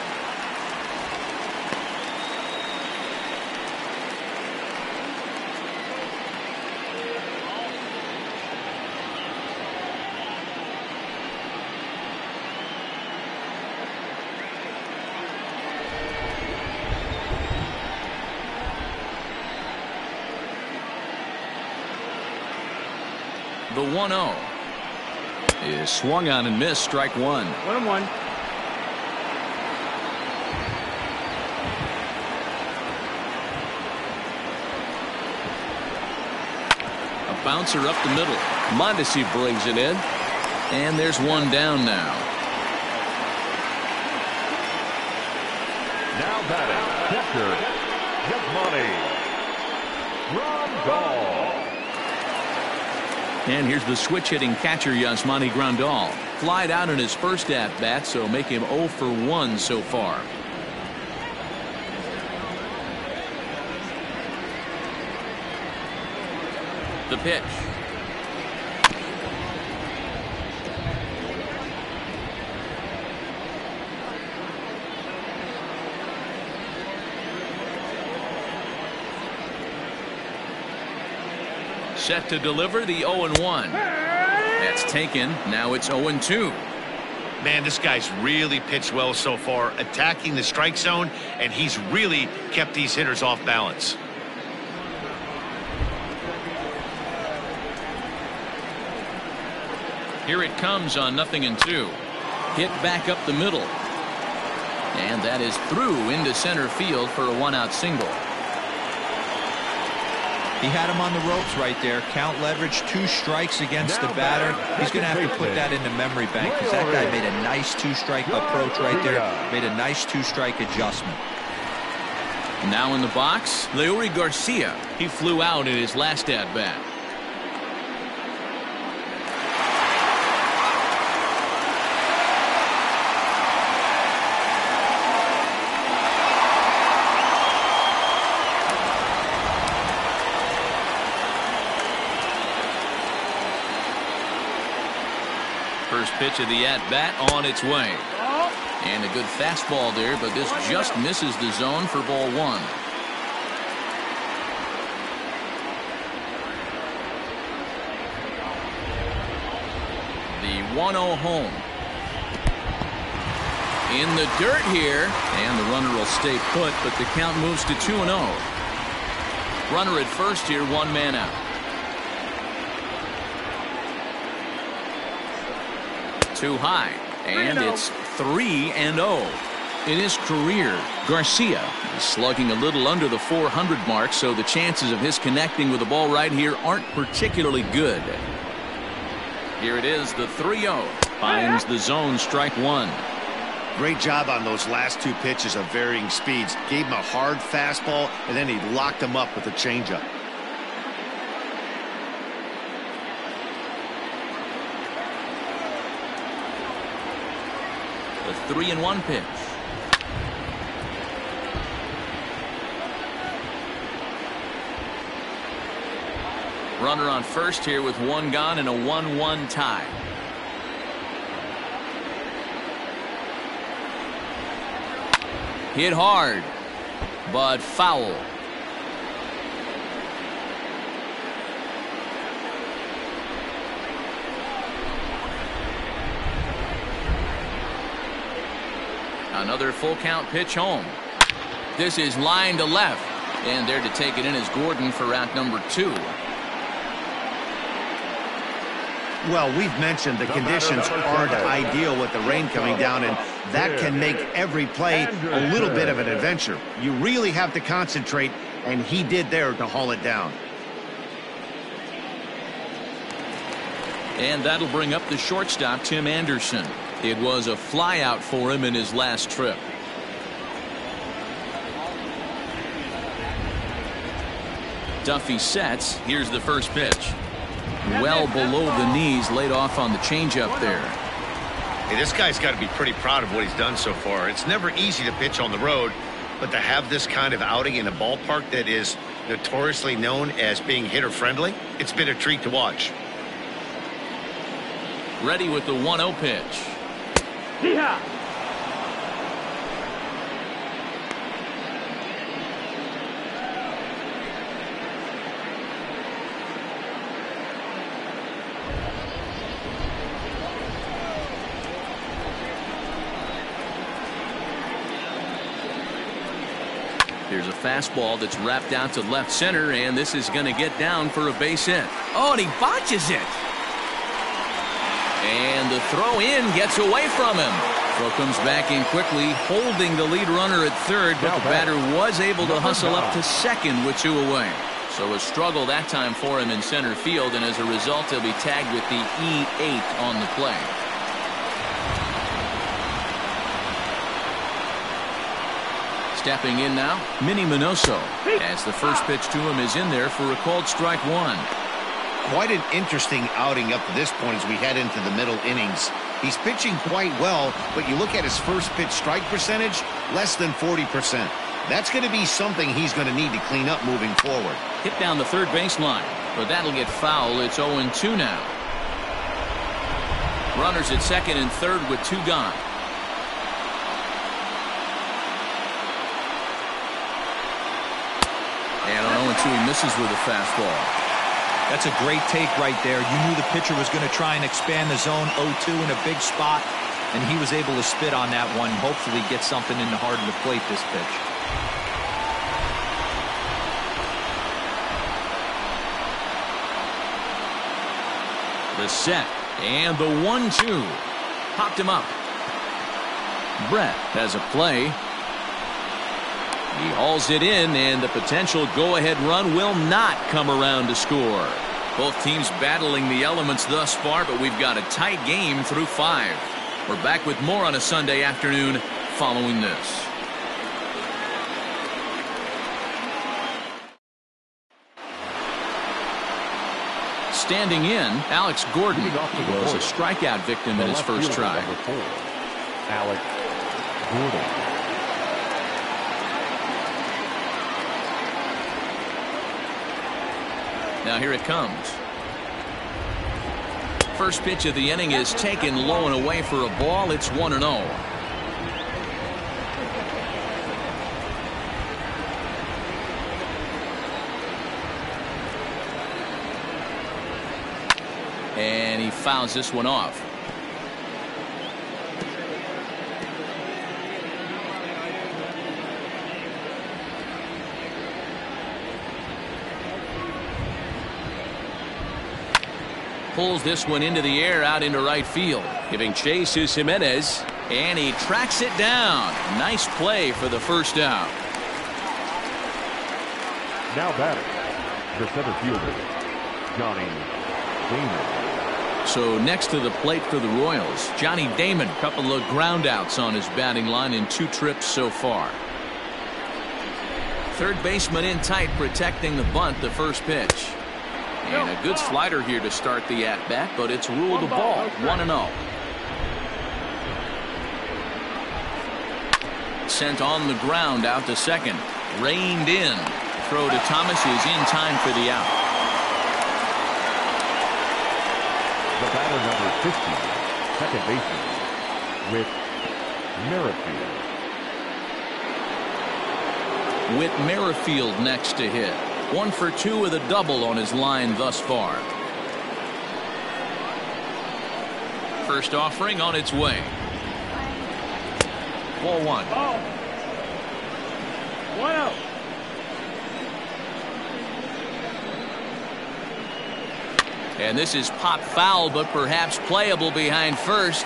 The 1-0 is swung on and missed. Strike one. 1-1. A bouncer up the middle. Mondesi brings it in. And there's one down now. Now batting, catcher, Yasmani Grandal. And here's the switch-hitting catcher, Yasmani Grandal. Flied out in his first at-bat, so make him 0 for 1 so far. The pitch. Set to deliver the 0-1. That's taken. Now it's 0-2. Man, this guy's really pitched well so far, attacking the strike zone, and he's really kept these hitters off balance. Here it comes on 0-2. Hit back up the middle. And that is through into center field for a 1-out single. He had him on the ropes right there. Count leverage, 2 strikes against the batter. He's going to have to put that in the memory bank because that guy made a nice 2-strike approach right there. Made a nice 2-strike adjustment. Now in the box, Leury Garcia. He flew out in his last at-bat. First pitch of the at-bat on its way. And a good fastball there, but this just misses the zone for ball 1. The 1-0 home. In the dirt here, and the runner will stay put, but the count moves to 2-0. Runner at first here, 1 man out. Too high, and it's 3-0. In his career, Garcia is slugging a little under the 400 mark, so the chances of his connecting with the ball right here aren't particularly good. Here it is, the 3-0. Finds the zone, strike 1. Great job on those last 2 pitches of varying speeds. Gave him a hard fastball, and then he locked him up with a changeup. The 3-1 pitch. Runner on first here with 1 gone and a 1-1 tie. Hit hard, but foul. Another full count pitch home. This is line to left, and there to take it in is Gordon for out number 2. Well, we've mentioned the conditions aren't ideal with the rain coming down, and that can make every play a little bit of an adventure. You really have to concentrate, and he did there to haul it down. And that'll bring up the shortstop, Tim Anderson. It was a fly out for him in his last trip. Duffy sets. Here's the first pitch. Well below the knees, laid off on the changeup there. Hey, this guy's got to be pretty proud of what he's done so far. It's never easy to pitch on the road, but to have this kind of outing in a ballpark that is notoriously known as being hitter-friendly, it's been a treat to watch. Ready with the 1-0 pitch. Yeah. Here's a fastball that's wrapped out to left center, and this is going to get down for a base hit. Oh, and he botches it. And the throw in gets away from him. Throw comes back in quickly, holding the lead runner at third, but the batter was able to hustle up to second with 2 away. So a struggle that time for him in center field, and as a result, he'll be tagged with the E8 on the play. Stepping in now, Minnie Minoso, as the first pitch to him is in there for a called strike 1. Quite an interesting outing up to this point as we head into the middle innings. He's pitching quite well, but you look at his first pitch strike percentage, less than 40%. That's going to be something he's going to need to clean up moving forward. Hit down the third baseline, but that'll get foul. It's 0-2 now. Runners at second and third with 2 gone. And on 0-2, he misses with a fastball. That's a great take right there. You knew the pitcher was going to try and expand the zone. 0-2 in a big spot, and he was able to spit on that one. Hopefully get something in the heart of the plate this pitch. The set and the 1-2. Popped him up. Brett has a play. He hauls it in, and the potential go-ahead run will not come around to score. Both teams battling the elements thus far, but we've got a tight game through 5. We're back with more on a Sunday afternoon following this. Standing in, Alex Gordon was a strikeout victim in his first try. Alex Gordon. Now here it comes. First pitch of the inning is taken low and away for a ball. It's 1-0. And he fouls this one off. Pulls this one into the air out into right field. Giving chase is Jimenez, and he tracks it down. Nice play for the first out. Now batting, the center fielder, Johnny Damon. So next to the plate for the Royals, Johnny Damon. Couple of ground outs on his batting line in 2 trips so far. Third baseman in tight, protecting the bunt, the first pitch. And a good slider here to start the at-bat, but it's ruled a ball. 1-0. Sent on the ground out to second. Reined in. Throw to Thomas is in time for the out. The batter number 50, second baseman, with Merrifield. With Merrifield next to hit. 1 for 2 with a double on his line thus far. First offering on its way. Ball 1. 1-0. And this is pop foul, but perhaps playable behind first.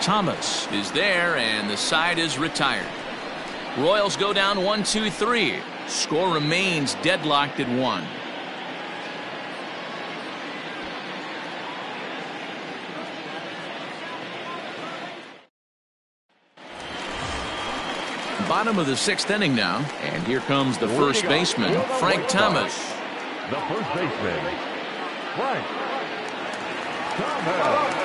Thomas is there, and the side is retired. Royals go down 1-2-3. Score remains deadlocked at 1. Bottom of the 6th inning now, and here comes the first baseman, Frank Thomas. The first baseman, Frank Thomas.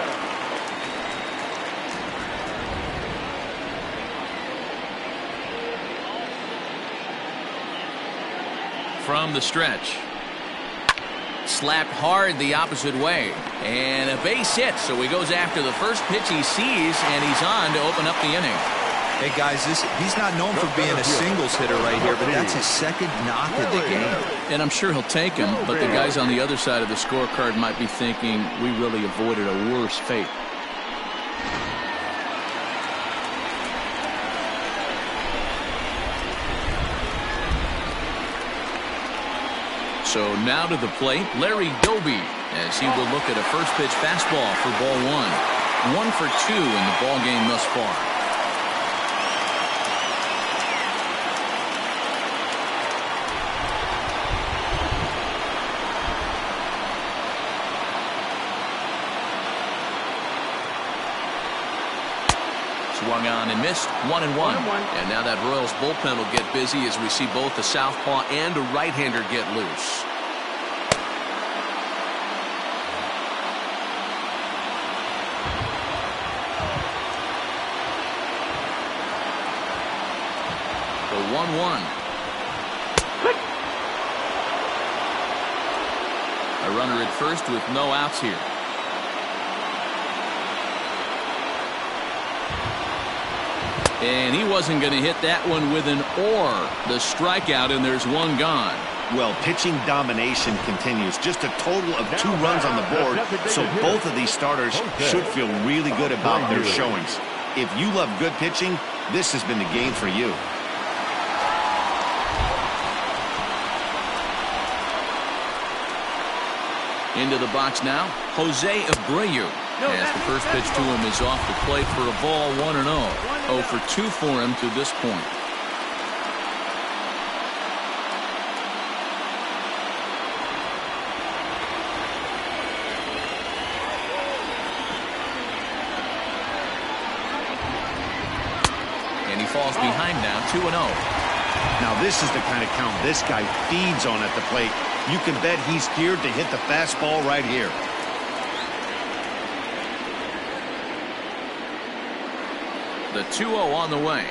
From the stretch. Slapped hard the opposite way. And a base hit, so he goes after the first pitch he sees, and he's on to open up the inning. Hey guys, he's not known for being a singles hitter right here, but that's his second knock of the game. And I'm sure he'll take him, but the guys on the other side of the scorecard might be thinking we really avoided a worse fate. So now to the plate, Larry Doby, as he will look at a first pitch fastball for ball 1. 1 for 2 in the ball game thus far. Swung on and missed. 1-1. And now that Royals bullpen will get busy as we see both a southpaw and a right-hander get loose. The 1-1. A runner at first with no outs here. And he wasn't going to hit that one with an or. The strikeout, and there's one gone. Well, pitching domination continues. Just a total of 2 runs on the board, so both of these starters should feel really good about their showings. If you love good pitching, this has been the game for you. Into the box now, Jose Abreu. As the first pitch to him is off the plate for a ball, 1-0. 0 for 2 for him to this point. And he falls behind now, 2-0. Now this is the kind of count this guy feeds on at the plate. You can bet he's geared to hit the fastball right here. The 2-0 on the way.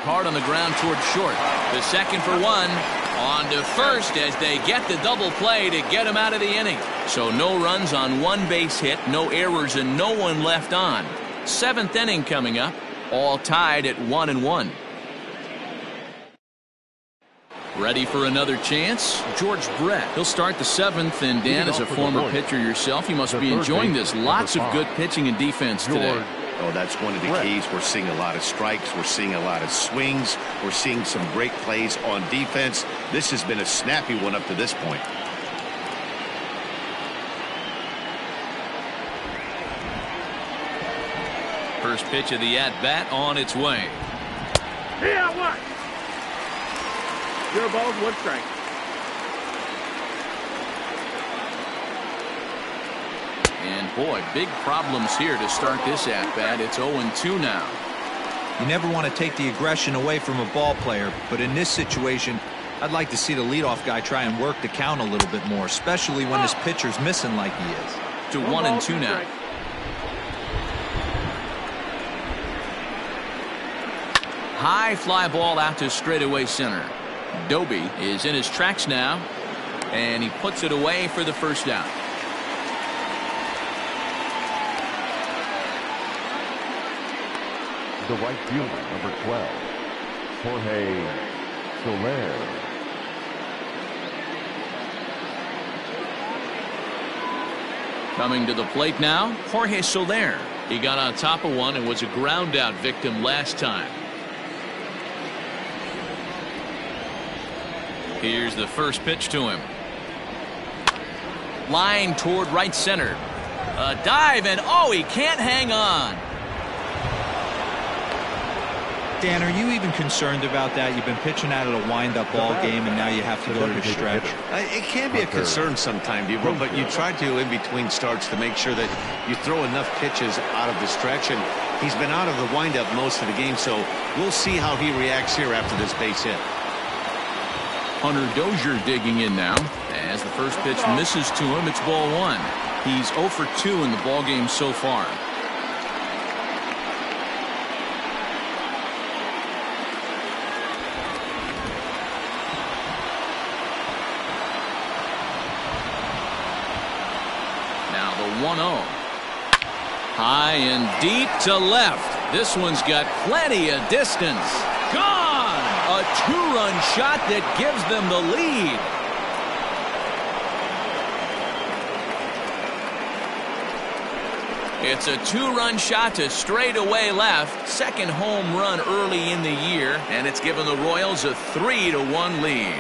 Hard on the ground toward short. The second for 1. On to first as they get the double play to get him out of the inning. So no runs on 1 base hit, no errors, and no one left on. 7th inning coming up, all tied at 1-1. Ready for another chance? George Brett. He'll start the 7th, and Dan, as a former pitcher yourself, you must be enjoying this. Lots of good pitching and defense today. Oh, that's one of the keys. We're seeing a lot of strikes. We're seeing a lot of swings. We're seeing some great plays on defense. This has been a snappy one up to this point. First pitch of the at-bat on its way. Yeah, what? 0 balls, 1 strike. And boy, big problems here to start this at-bat. It's 0-2 now. You never want to take the aggression away from a ball player, but in this situation, I'd like to see the leadoff guy try and work the count a little bit more, especially when his pitcher's missing like he is. To 1-2 now. High fly ball out to straightaway center. Doby is in his tracks now, and he puts it away for the first out. The right fielder, number 12, Jorge Soler. Coming to the plate now, Jorge Soler. He got on top of one and was a ground out victim last time. Here's the first pitch to him. Line toward right center. A dive, and oh, he can't hang on. Dan, are you even concerned about that? You've been pitching out of a wind-up ball game, and now you have to go to the stretch. It can be a concern sometimes, but you try to, in between starts, to make sure that you throw enough pitches out of the stretch, and he's been out of the wind-up most of the game, so we'll see how he reacts here after this base hit. Hunter Dozier digging in now. As the first pitch misses to him, it's ball 1. He's 0 for 2 in the ball game so far. Now the 1-0. High and deep to left. This one's got plenty of distance. Gone! A 2-run shot that gives them the lead. It's a 2-run shot to straightaway left. Second home run early in the year, and it's given the Royals a 3-1 lead.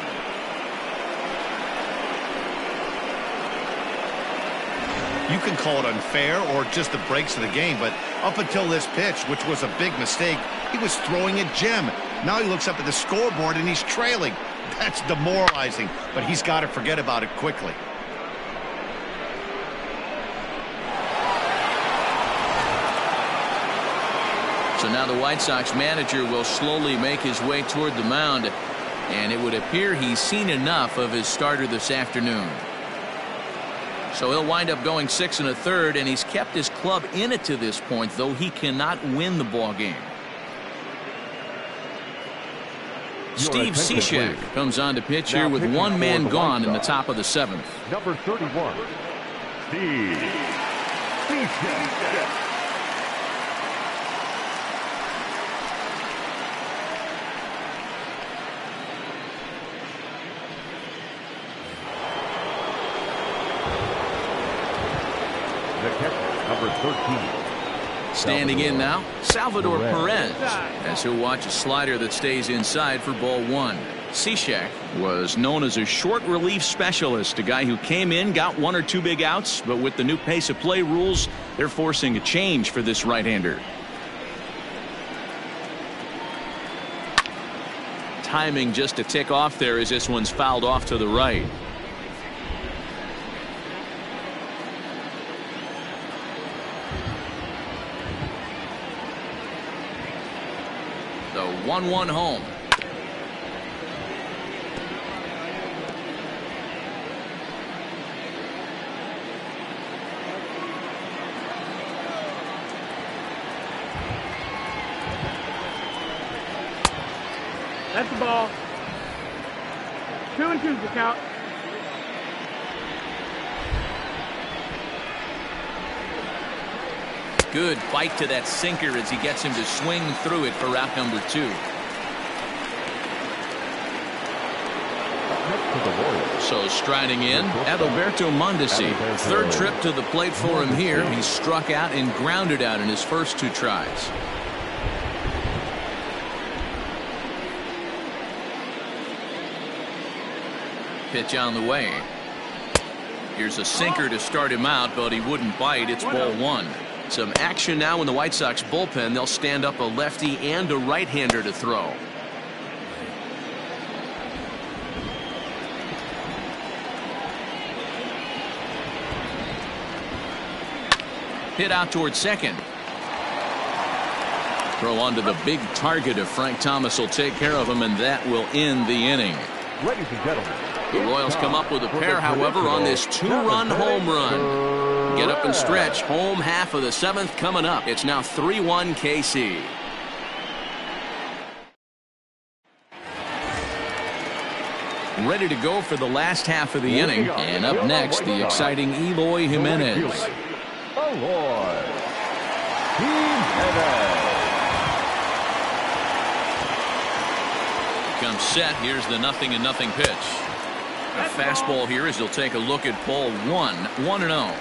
You can call it unfair or just the breaks of the game, but up until this pitch, which was a big mistake, he was throwing a gem. Now he looks up at the scoreboard and he's trailing. That's demoralizing, but he's got to forget about it quickly. So now the White Sox manager will slowly make his way toward the mound, and it would appear he's seen enough of his starter this afternoon. So he'll wind up going 6 1/3, and he's kept his club in it to this point, though he cannot win the ball game. Steve Cishek comes on to pitch here with one man gone in the top of the 7th. Number 31, Steve Cishek. The catcher, number 13. Standing in now, Salvador Perez, as he'll watch a slider that stays inside for ball 1. Cishek was known as a short relief specialist, a guy who came in, got 1 or 2 big outs, but with the new pace of play rules, they're forcing a change for this right-hander. Timing just a tick off there as this one's fouled off to the right. The 1-1 home. That's the ball. 2-2's the count. Good bite to that sinker as he gets him to swing through it for out number 2. So striding in, Adalberto Mondesi. 3rd trip to the plate for him here. He struck out and grounded out in his first 2 tries. Pitch on the way. Here's a sinker to start him out, but he wouldn't bite. It's ball 1. Some action now in the White Sox bullpen. They'll stand up a lefty and a right-hander to throw. Hit out towards second. Throw onto the big target of Frank Thomas will take care of him, and that will end the inning. Ladies and gentlemen, the Royals come up with a pair, however, on this 2-run home run. Get up and stretch. Home half of the 7th coming up. It's now 3-1 KC. Ready to go for the last half of the inning. And up next, the exciting Eloy Jimenez. Eloy Jimenez. Comes set. Here's the 0-0 pitch. A fastball here as he'll take a look at ball 1. 1-0.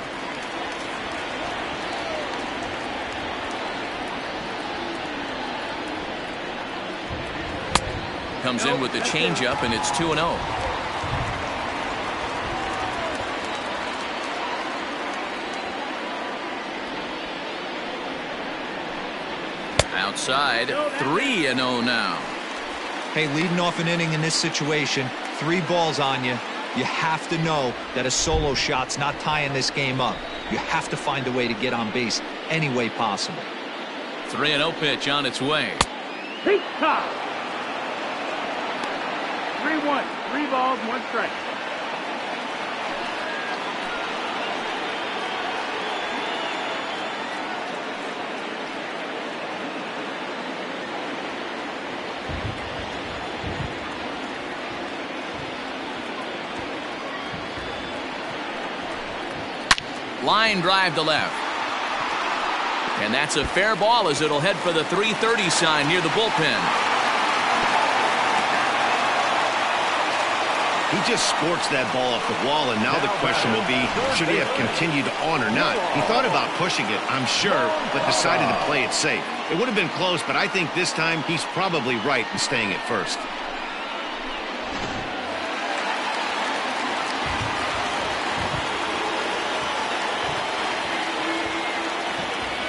Comes in with the changeup, and it's 2-0. Outside, 3-0 now. Hey, leading off an inning in this situation, 3 balls on you. You have to know that a solo shot's not tying this game up. You have to find a way to get on base any way possible. 3-0 pitch on its way. Peak top. 3-1. 3 balls, 1 strike. Line drive to left. And that's a fair ball as it'll head for the 330 sign near the bullpen. He just scorched that ball off the wall, and now the question will be, should he have continued on or not? He thought about pushing it, I'm sure, but decided to play it safe. It would have been close, but I think this time he's probably right in staying at first.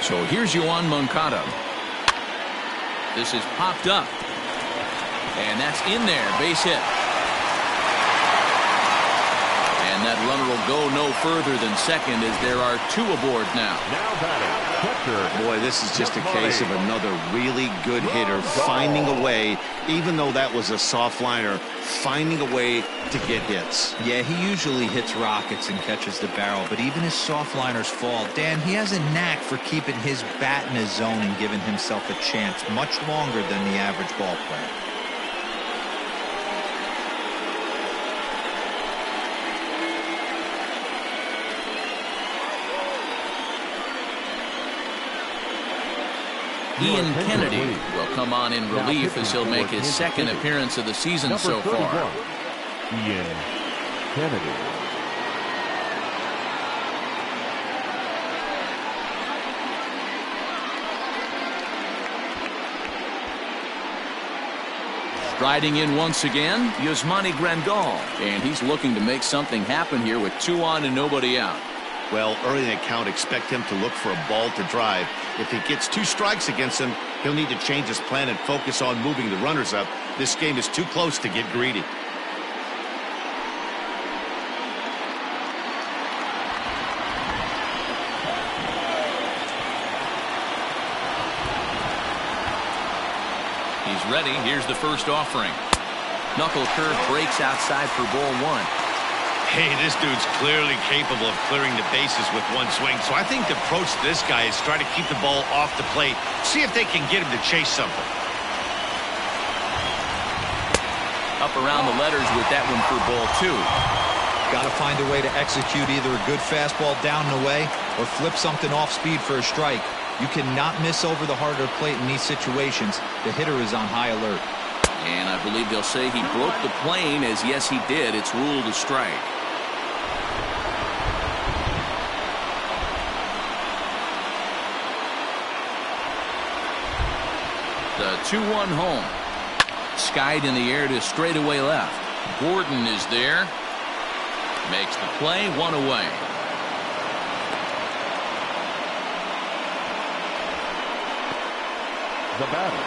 So here's Yoan Moncada. This is popped up. And that's in there. Base hit. And that runner will go no further than second as there are 2 aboard now. Now batting, catcher. Boy, this is just a case of another really good hitter finding a way, even though that was a soft liner, finding a way to get hits. Yeah, he usually hits rockets and catches the barrel, but even his soft liners fall. Dan, he has a knack for keeping his bat in his zone and giving himself a chance much longer than the average ball player. Ian Kennedy will come on in relief as he'll make his second appearance of the season so far. Ian Kennedy. Striding in once again, Yasmani Grandal. And he's looking to make something happen here with 2 on and nobody out. Well, early in the count, expect him to look for a ball to drive. If he gets 2 strikes against him, he'll need to change his plan and focus on moving the runners up. This game is too close to get greedy. He's ready. Here's the first offering. Knuckle curve breaks outside for ball 1. Hey, this dude's clearly capable of clearing the bases with 1 swing. So I think the approach to this guy is try to keep the ball off the plate. See if they can get him to chase something. Up around the letters with that one for ball 2. Got to find a way to execute either a good fastball down and away or flip something off speed for a strike. You cannot miss over the heart of the plate in these situations. The hitter is on high alert. And I believe they'll say he broke the plane, as yes he did. It's ruled a strike. The 2-1 home. Skied in the air to straightaway left. Gordon is there. Makes the play, 1 away. The batter,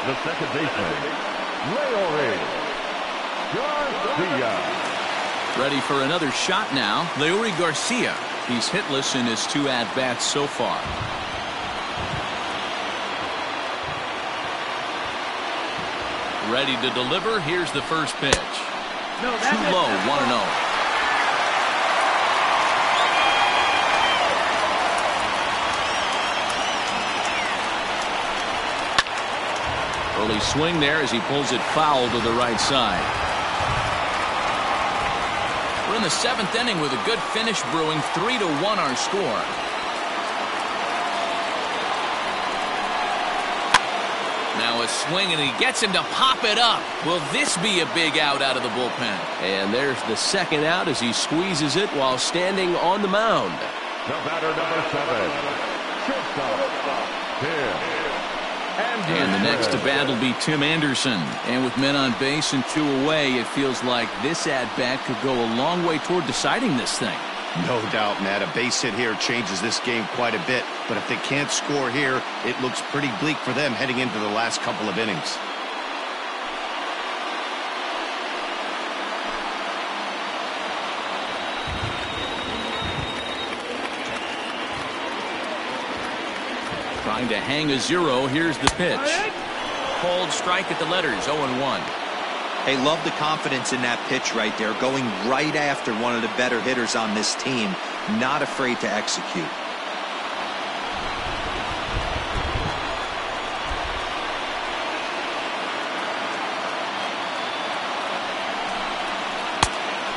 the second baseman, Leori Garcia. Ready for another shot now. Leori Garcia. He's hitless in his 2 at-bats so far. Ready to deliver. Here's the first pitch. Too low, 1-0. Early swing there as he pulls it foul to the right side. We're in the 7th inning with a good finish brewing. 3-1 our score. Now a swing and he gets him to pop it up. Will this be a big out of the bullpen? And there's the second out as he squeezes it while standing on the mound. The batter, number 7, shortstop, Tim. And the next to bat will be Tim Anderson. And with men on base and 2 away, it feels like this at-bat could go a long way toward deciding this thing. No doubt, Matt. A base hit here changes this game quite a bit. But if they can't score here, it looks pretty bleak for them heading into the last couple of innings. Trying to hang a 0. Here's the pitch. Cold strike at the letters, 0-1. Hey, love the confidence in that pitch right there. Going right after one of the better hitters on this team. Not afraid to execute.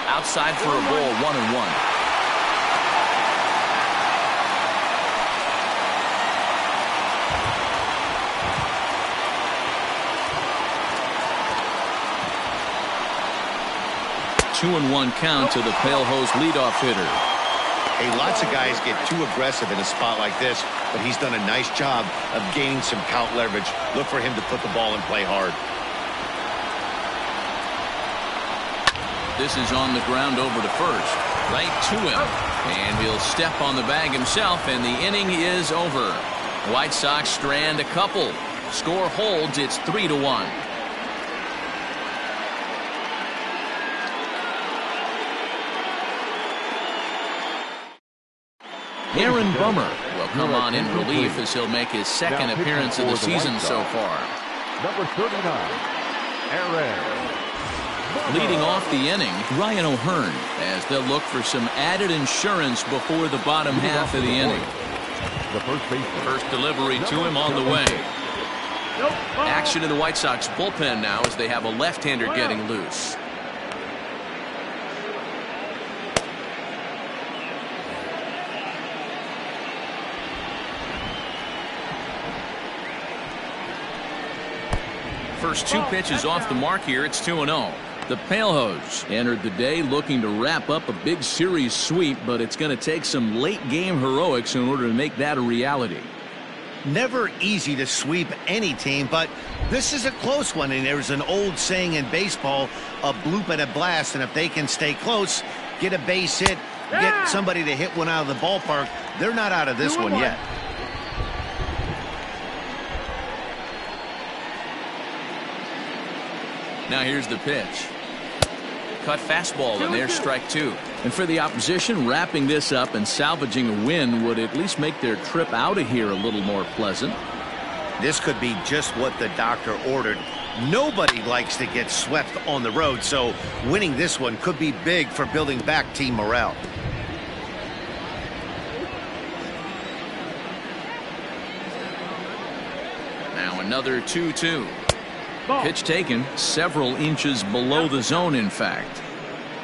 Outside for a ball, 1-1. Two and 1 count to the Pale Hose leadoff hitter. Hey, lots of guys get too aggressive in a spot like this, but he's done a nice job of gaining some count leverage. Look for him to put the ball and play hard. This is on the ground over to first. Right to him. And he'll step on the bag himself, and the inning is over. White Sox strand a couple. Score holds. It's 3-1. Aaron Bummer will come on in relief as he'll make his second appearance of the season so far. Number 39, Aaron. Leading off the inning, Ryan O'Hearn, as they'll look for some added insurance before the bottom half of the inning. First delivery to him on the way. Action in the White Sox bullpen now as they have a left-hander getting loose. First two pitches off the mark here. It's 2-0. The Palehose entered the day looking to wrap up a big series sweep, but it's going to take some late game heroics in order to make that a reality. Never easy to sweep any team, but this is a close one, and there's an old saying in baseball, a bloop and a blast, and if they can stay close, get a base hit, get somebody to hit one out of the ballpark, they're not out of this one yet. Now here's the pitch. Cut fastball, and there's strike two. And for the opposition, wrapping this up and salvaging a win would at least make their trip out of here a little more pleasant. This could be just what the doctor ordered. Nobody likes to get swept on the road, so winning this one could be big for building back team morale. Now another 2-2. Pitch taken several inches below the zone, in fact.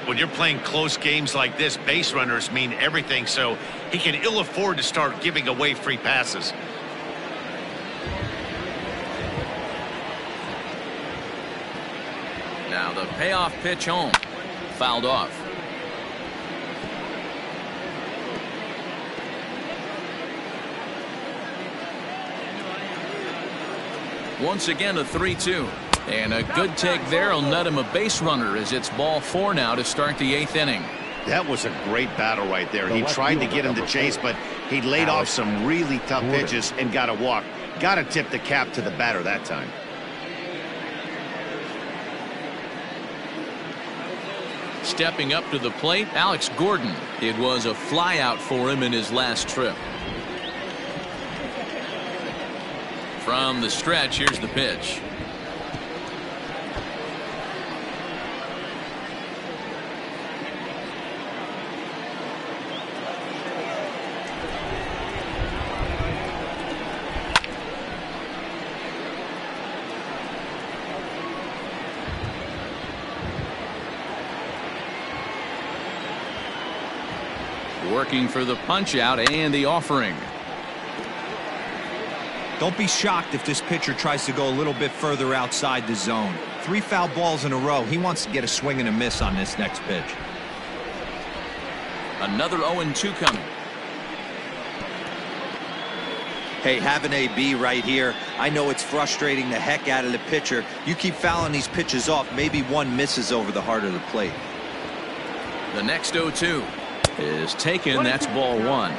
When you're playing close games like this, base runners mean everything, so he can ill afford to start giving away free passes. Now the payoff pitch home. Fouled off. Once again, a 3-2. And a good take there will net him a base runner as it's ball 4 now to start the 8th inning. That was a great battle right there. He tried to get him to chase, but he laid off some really tough pitches and got a walk. Got to tip the cap to the batter that time. Stepping up to the plate, Alex Gordon. It was a flyout for him in his last trip. From the stretch, here's the pitch. Working for the punch out and the offering. Don't be shocked if this pitcher tries to go a little bit further outside the zone. 3 foul balls in a row. He wants to get a swing and a miss on this next pitch. Another 0-2 coming. Hey, have an AB right here. I know it's frustrating the heck out of the pitcher. You keep fouling these pitches off, maybe one misses over the heart of the plate. The next 0-2 is taken. That's ball 1.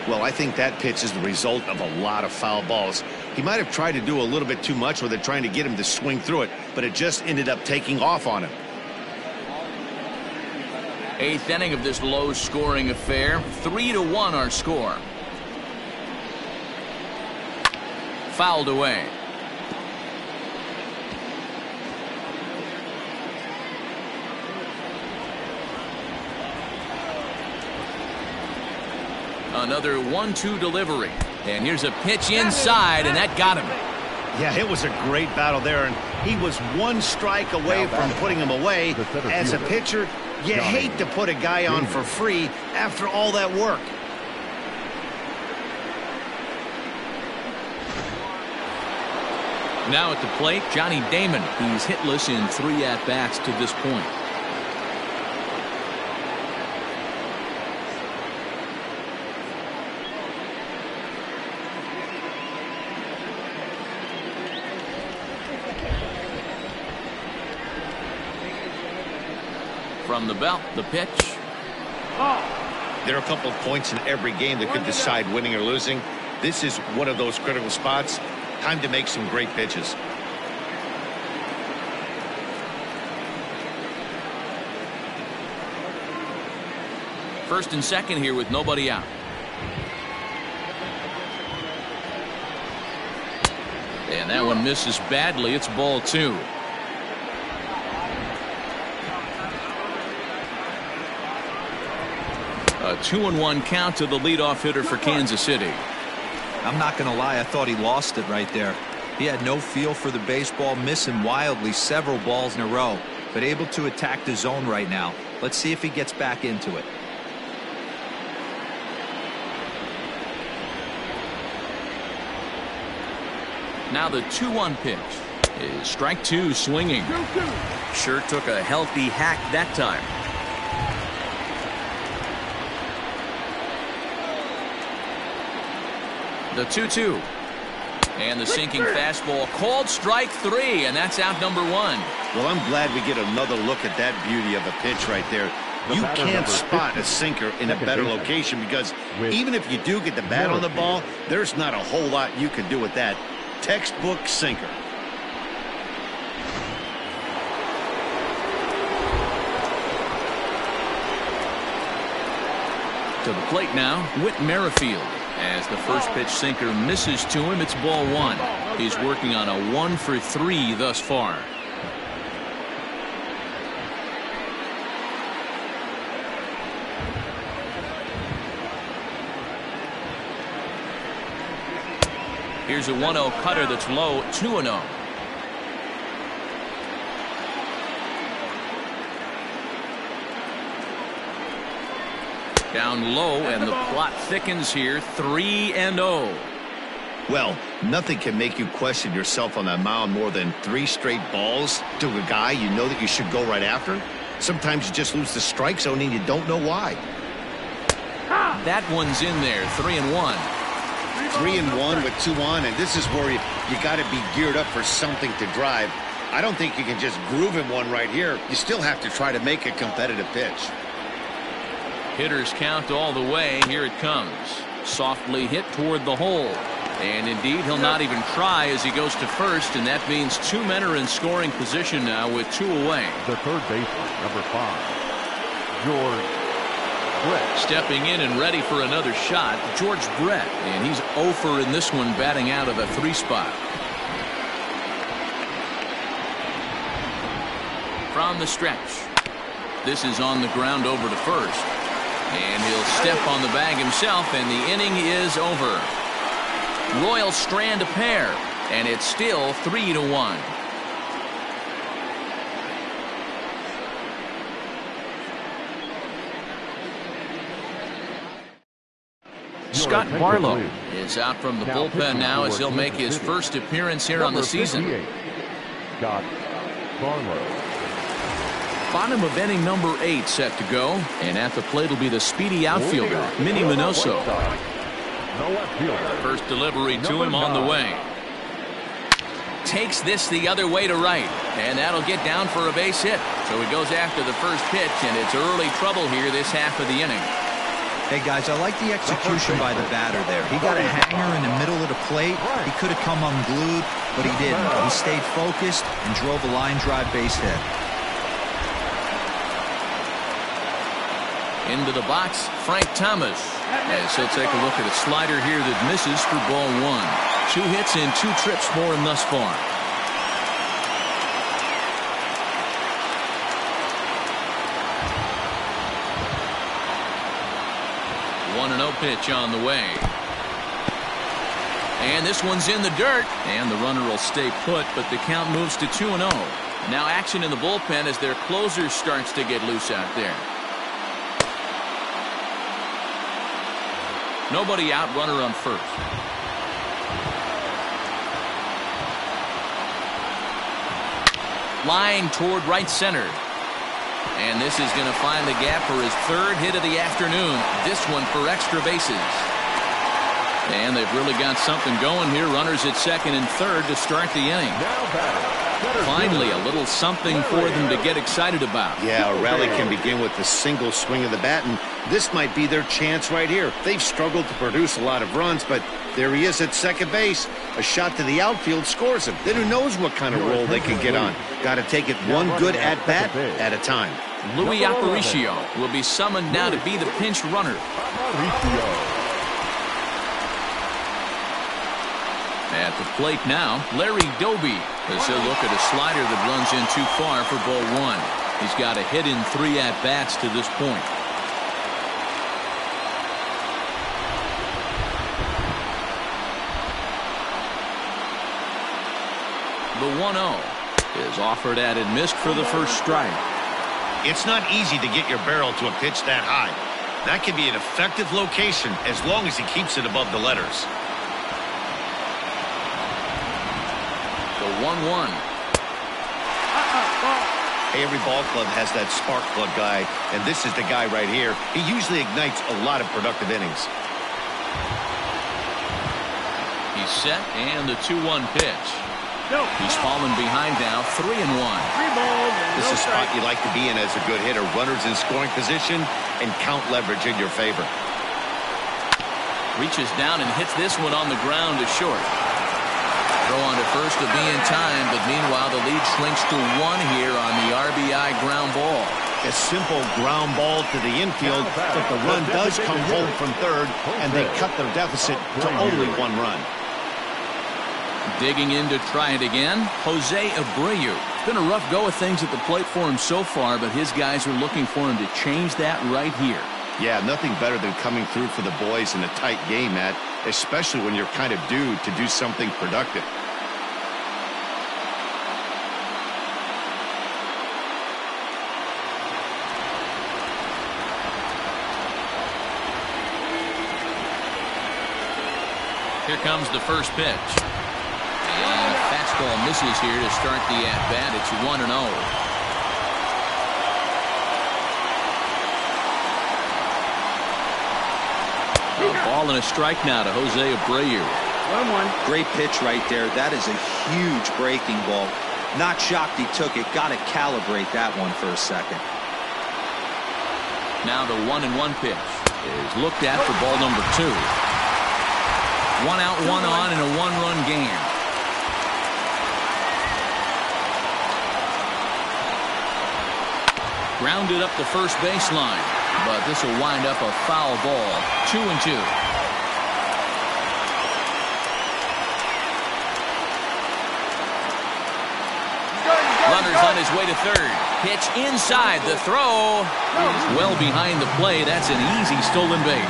Well, I think that pitch is the result of a lot of foul balls. He might have tried to do a little bit too much with it, trying to get him to swing through it, but it just ended up taking off on him. 8th inning of this low-scoring affair. 3-1 our score. Fouled away. Another 1-2 delivery. And here's a pitch inside, and that got him. Yeah, it was a great battle there, and he was one strike away from putting him away. As a pitcher, you hate to put a guy on for free after all that work. Now at the plate, Johnny Damon. He's hitless in 3 at-bats to this point. From the belt, the pitch. There are a couple of points in every game that could decide winning or losing. This is one of those critical spots. Time to make some great pitches. First and second here with nobody out. And that one misses badly. It's ball 2. A 2-1 count to the leadoff hitter for Kansas City. I'm not going to lie, I thought he lost it right there. He had no feel for the baseball, missing wildly several balls in a row, but able to attack the zone right now. Let's see if he gets back into it. Now the 2-1 pitch is strike 2, swinging. Sure took a healthy hack that time. The 2-2. And the sinking fastball called strike 3, and that's out number 1. Well, I'm glad we get another look at that beauty of a pitch right there. You can't spot a sinker in a better location because even if you do get the bat on the ball, there's not a whole lot you can do with that. Textbook sinker. To the plate now, Whit Merrifield. As the first pitch sinker misses to him, it's ball 1. He's working on a 1 for 3 thus far. Here's a 1-0 cutter that's low, 2-0. Down low, and the plot thickens here, 3-0. Well, nothing can make you question yourself on that mound more than 3 straight balls to a guy you know that you should go right after. Sometimes you just lose the strike zone and you don't know why. That one's in there, 3-1. 3-1 with 2 on, and this is where you got to be geared up for something to drive. I don't think you can just groove him one right here. You still have to try to make a competitive pitch. Hitters count all the way. Here it comes. Softly hit toward the hole. And indeed, he'll not even try as he goes to first, and that means 2 men are in scoring position now with 2 away. The third baseman, number 5, George Brett. Stepping in and ready for another shot, George Brett. And he's 0 for in this one, batting out of the 3 spot. From the stretch. This is on the ground over to first. And he'll step on the bag himself, and the inning is over. Royals strand a pair, and it's still 3-1. Scott Barlow is out from the bullpen now as he'll make his first appearance here on the season. Scott Barlow. Bottom of inning number 8 set to go, and at the plate will be the speedy outfielder, Minnie Minoso. First delivery to him on the way. Takes this the other way to right, and that'll get down for a base hit. So he goes after the first pitch, and it's early trouble here this half of the inning. Hey guys, I like the execution by the batter there. He got a hanger in the middle of the plate. He could have come unglued, but he didn't. He stayed focused and drove a line drive base hit. Into the box, Frank Thomas. As he'll take a look at a slider here that misses for ball 1. 2 hits and 2 trips for him thus far. One 1-0 pitch on the way. And this one's in the dirt. And the runner will stay put, but the count moves to 2-0. Now action in the bullpen as their closer starts to get loose out there. Nobody out, runner on first. Line toward right center. And this is going to find the gap for his 3rd hit of the afternoon. This one for extra bases. And they've really got something going here. Runners at 2nd and 3rd to start the inning. Now batting, Finally, a little something for them to get excited about. Yeah, a rally can begin with a single swing of the bat, and this might be their chance right here. They've struggled to produce a lot of runs, but there he is at second base. A shot to the outfield scores him. Then who knows what kind of roll they can get on. Got to take it one good at-bat at a time. Louis Aparicio will be summoned now to be the pinch runner. At the plate now, Larry Doby as he'll look at a slider that runs in too far for ball one. He's got a hit in 3 at-bats to this point. The 1-0 is offered at and missed for the first strike. It's not easy to get your barrel to a pitch that high. That can be an effective location as long as he keeps it above the letters. The 1-1. Hey, every ball club has that spark plug guy, and this is the guy right here. He usually ignites a lot of productive innings. He's set, and the 2-1 pitch. He's fallen behind now, 3-1. This is a spot you like to be in as a good hitter. Runners in scoring position and count leverage in your favor. Reaches down and hits this one on the ground to short. Throw on to first to be in time, but meanwhile the lead shrinks to 1 here on the RBI ground ball. A simple ground ball to the infield, but the run does come home from third, and they cut their deficit to only 1 run. Digging in to try it again, Jose Abreu. It's been a rough go of things at the plate for him so far, but his guys are looking for him to change that right here. Yeah, nothing better than coming through for the boys in a tight game, Matt, especially when you're kind of due to do something productive. Here comes the first pitch. And fastball misses here to start the at-bat. It's 1-0. A ball and a strike now to Jose Abreu. 1-1. Great pitch right there. That is a huge breaking ball. Not shocked he took it. Got to calibrate that one for a second. Now the 1-1 pitch is looked at for ball number 2. 1 out, 1 on in a 1-run game. Grounded up the first baseline, but this will wind up a foul ball. 2-2. Runner's on his way to third. Pitch inside. The throw is well behind the play. That's an easy stolen base.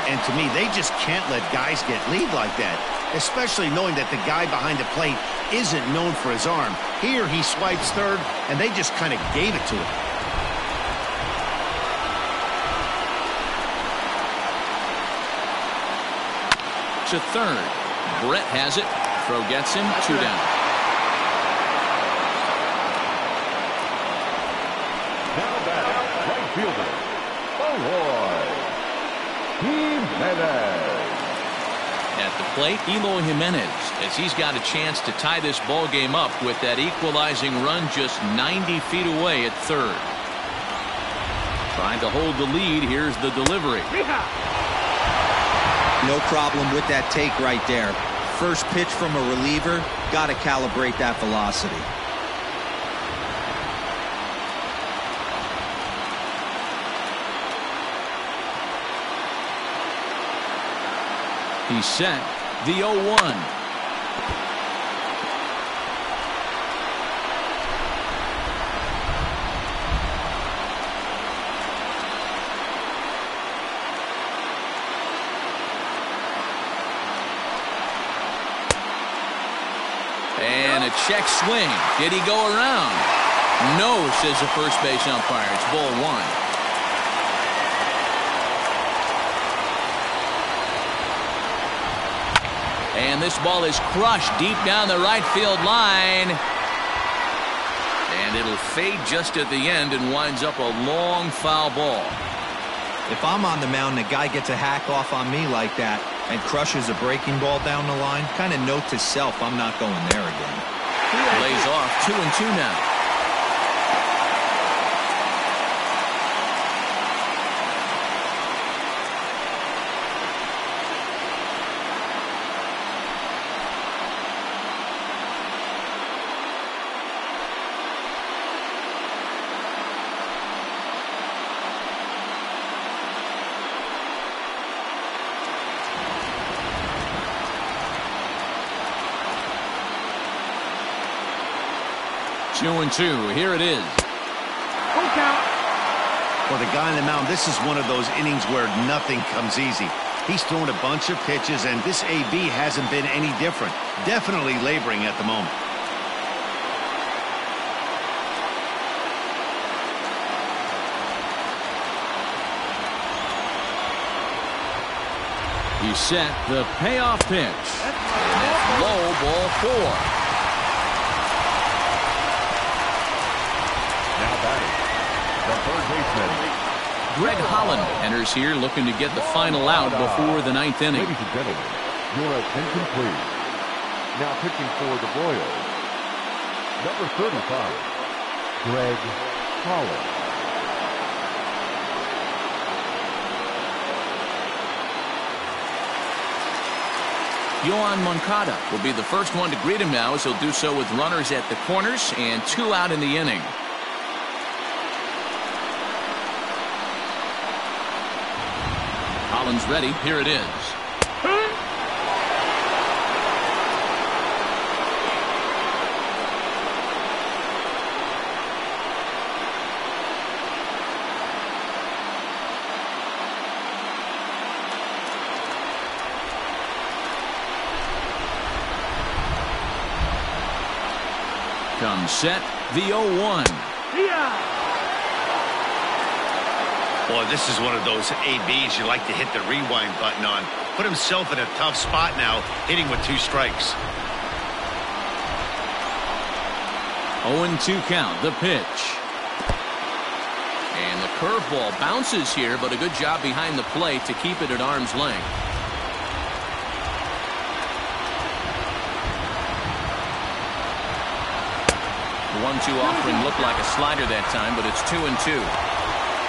And to me, they just can't let guys get lead like that, especially knowing that the guy behind the plate isn't known for his arm. Here he swipes third, and they just kind of gave it to him. To third. Brett has it. Throw gets him. 2 down. Now back, right fielder, Jimenez. At the plate, Eloy Jimenez, as he's got a chance to tie this ball game up with that equalizing run just 90 feet away at third. Trying to hold the lead. Here's the delivery. No problem with that take right there. First pitch from a reliever. Got to calibrate that velocity. He's set. The 0-1. And a check swing. Did he go around? No, says the first base umpire. It's ball 1. And this ball is crushed deep down the right field line. And it'll fade just at the end and winds up a long foul ball. If I'm on the mound and a guy gets a hack off on me like that and crushes a breaking ball down the line, kind of note to self, I'm not going there again. Lays off 2-2 now. Two and two. Here it is. Full count. For the guy on the mound, this is one of those innings where nothing comes easy. He's thrown a bunch of pitches, and this AB hasn't been any different. Definitely laboring at the moment. He set the payoff pitch. And it's low, ball 4. Now batting, the third baseman. Greg Holland enters here looking to get the final out before the 9th inning. Ladies and gentlemen, your attention please. Now pitching for the Royals, number 35, Greg Holland. Yohan Moncada will be the first one to greet him now, as he'll do so with runners at the corners and 2 out in the inning. Holland's ready. Here it is. Comes set, the 0-1. Boy, this is one of those ABs you like to hit the rewind button on. Put himself in a tough spot now, hitting with 2 strikes. 0-2 count, the pitch. And the curveball bounces here, but a good job behind the plate to keep it at arm's length. The 1-2 offering looked like a slider that time, but it's 2-2.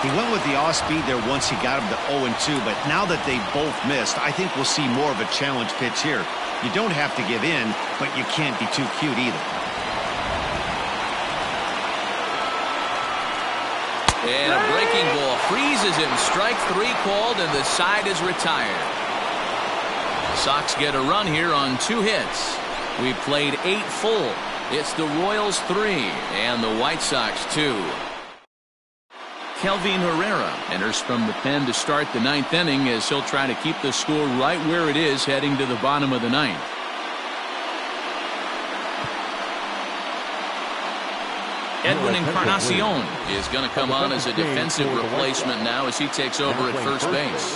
He went with the off-speed there once he got him to 0-2, but now that they both missed, I think we'll see more of a challenge pitch here. You don't have to give in, but you can't be too cute either. And a breaking ball freezes him. Strike 3 called, and the side is retired. Sox get a run here on 2 hits. We played 8 full. It's the Royals 3 and the White Sox 2. Kelvin Herrera enters from the pen to start the 9th inning, as he'll try to keep the score right where it is heading to the bottom of the 9th. Edwin Encarnacion is going to come on as a defensive replacement now, as he takes over at first base.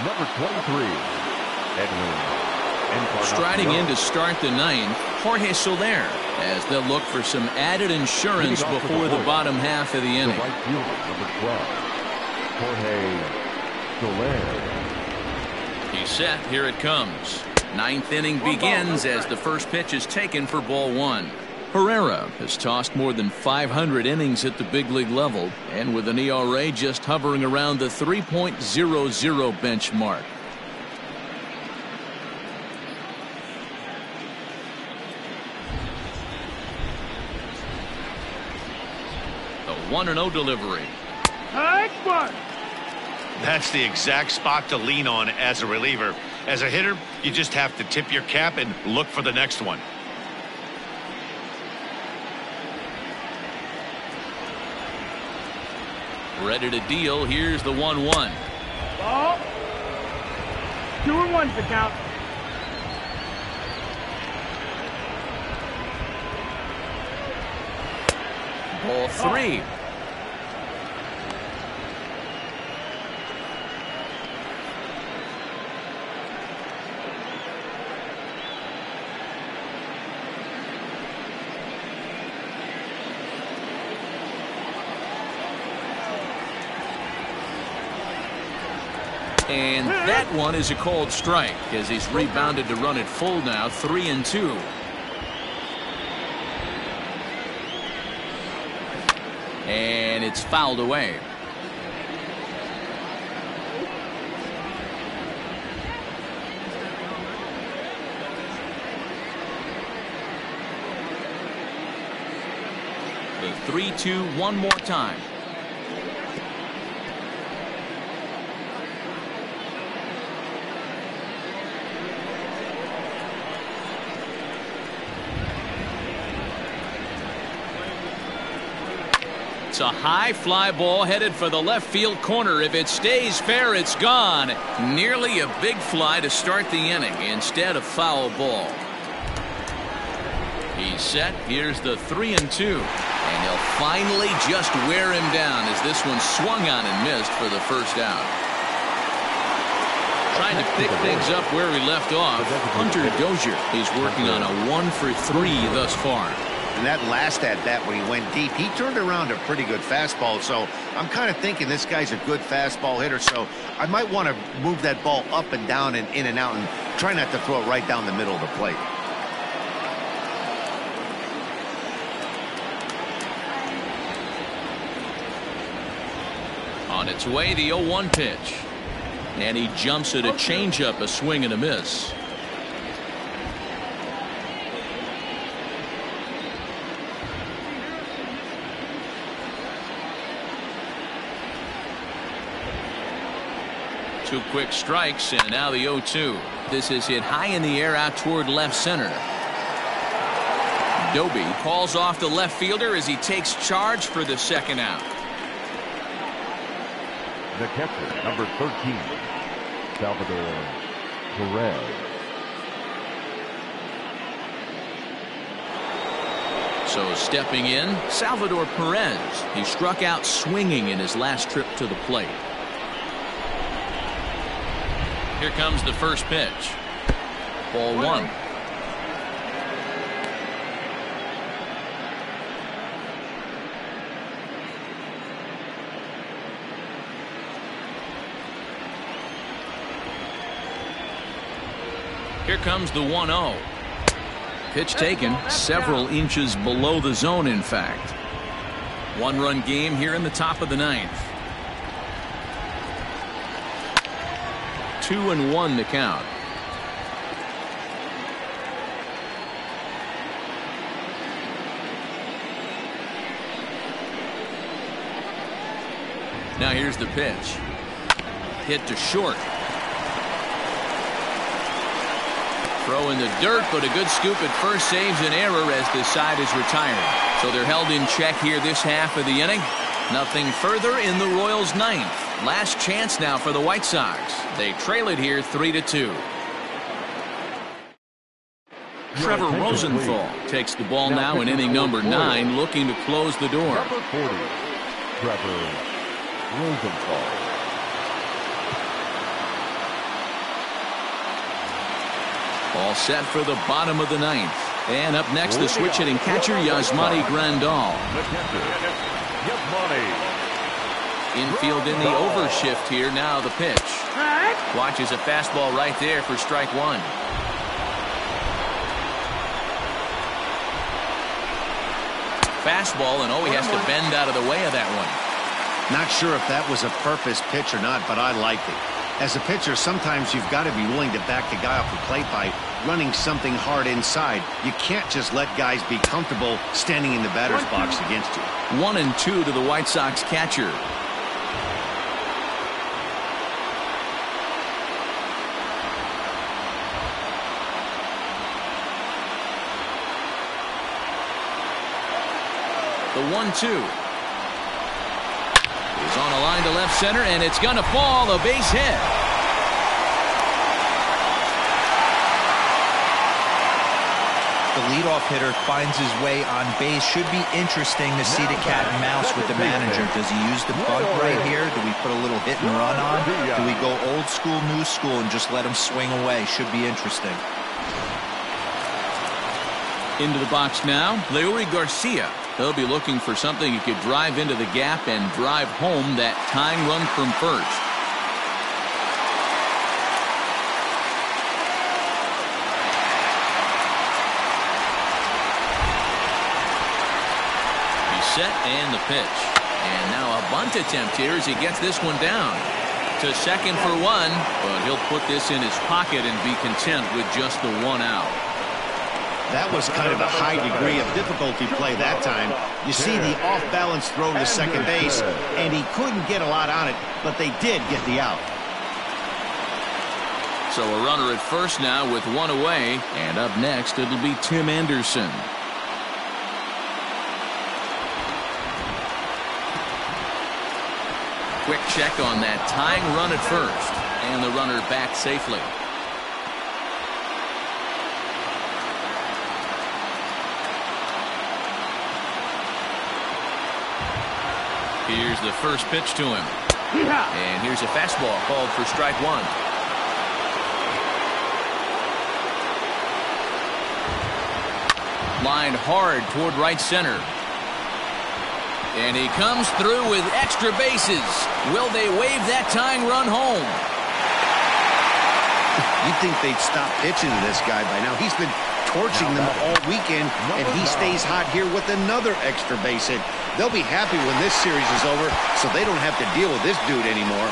Number 23, Edwin. Striding in to start the 9th, Jorge Soler, as they'll look for some added insurance before the bottom half of the inning. Right fielder, number 12, Jorge Soler. He's set. Here it comes. 9th inning begins as the first pitch is taken for ball 1. Herrera has tossed more than 500 innings at the big league level, and with an ERA just hovering around the 3.00 benchmark. The 1-0 delivery. That's the exact spot to lean on as a reliever. As a hitter, you just have to tip your cap and look for the next one. Ready to deal. Here's the 1-1. Ball. 2-1 the count. Ball 3. And that one is a called strike, as he's rebounded to run it full now, 3-2. And it's fouled away. The 3-2 one more time. It's a high fly ball headed for the left field corner. If it stays fair, it's gone. Nearly a big fly to start the inning instead of foul ball. He's set. Here's the 3-2. And he'll finally just wear him down as this one swung on and missed for the first out. Trying to pick things up where he left off. Hunter Dozier. He's working on a 1-for-3 thus far. And that last at bat when he went deep, he turned around a pretty good fastball. So I'm kind of thinking this guy's a good fastball hitter. So I might want to move that ball up and down and in and out and try not to throw it right down the middle of the plate. On its way, the 0-1 pitch. And he jumps at a changeup, a swing and a miss. Two quick strikes, and now the 0-2. This is hit high in the air out toward left center. Doby calls off the left fielder as he takes charge for the second out. The catcher, number 13, Salvador Perez. So stepping in, Salvador Perez. He struck out swinging in his last trip to the plate. Here comes the first pitch. Ball one. Here comes the 1-0. Pitch taken several inches below the zone, in fact. One-run game here in the top of the ninth. 2-1 to count. Now here's the pitch. Hit to short. Throw in the dirt, but a good scoop at first saves an error as the side is retired. So they're held in check here this half of the inning. Nothing further in the Royals' ninth. Last chance now for the White Sox. They trail it here 3-2. Trevor Rosenthal takes the ball now in inning number 9, looking to close the door. Number 40, Trevor Rosenthal. All set for the bottom of the ninth. And up next, the switch hitting catcher, Yasmani Grandal. The catcher, Yasmani. Infield in the overshift here. Now the pitch. Watches a fastball right there for strike one. Fastball, and he has to bend out of the way of that one. Not sure if that was a purpose pitch or not, but I liked it. As a pitcher, sometimes you've got to be willing to back the guy off the plate by running something hard inside. You can't just let guys be comfortable standing in the batter's box against you. 1-2 to the White Sox catcher. The 1-2 is on a line to left center, and it's going to fall. A base hit. The leadoff hitter finds his way on base. Should be interesting to see the cat and mouse with the manager. Does he use the bunt right here? Do we put a little hit and run on? Do we go old school, new school, and just let him swing away? Should be interesting. Into the box now, Leury Garcia. He'll be looking for something he could drive into the gap and drive home that tying run from first. He's set, and the pitch. And now a bunt attempt here as he gets this one down. To second for one, but he'll put this in his pocket and be content with just the one out. That was kind of a high degree of difficulty play that time. You see the off-balance throw to second base, and he couldn't get a lot on it, but they did get the out. So a runner at first now with one away, and up next it'll be Tim Anderson. Quick check on that tying run at first, and the runner back safely. Here's the first pitch to him. And here's a fastball called for strike one. Lined hard toward right center. And he comes through with extra bases. Will they wave that tying run home? You'd think they'd stop pitching to this guy by now. He's been torching them all weekend, and he stays hot here with another extra base hit. They'll be happy when this series is over, so they don't have to deal with this dude anymore.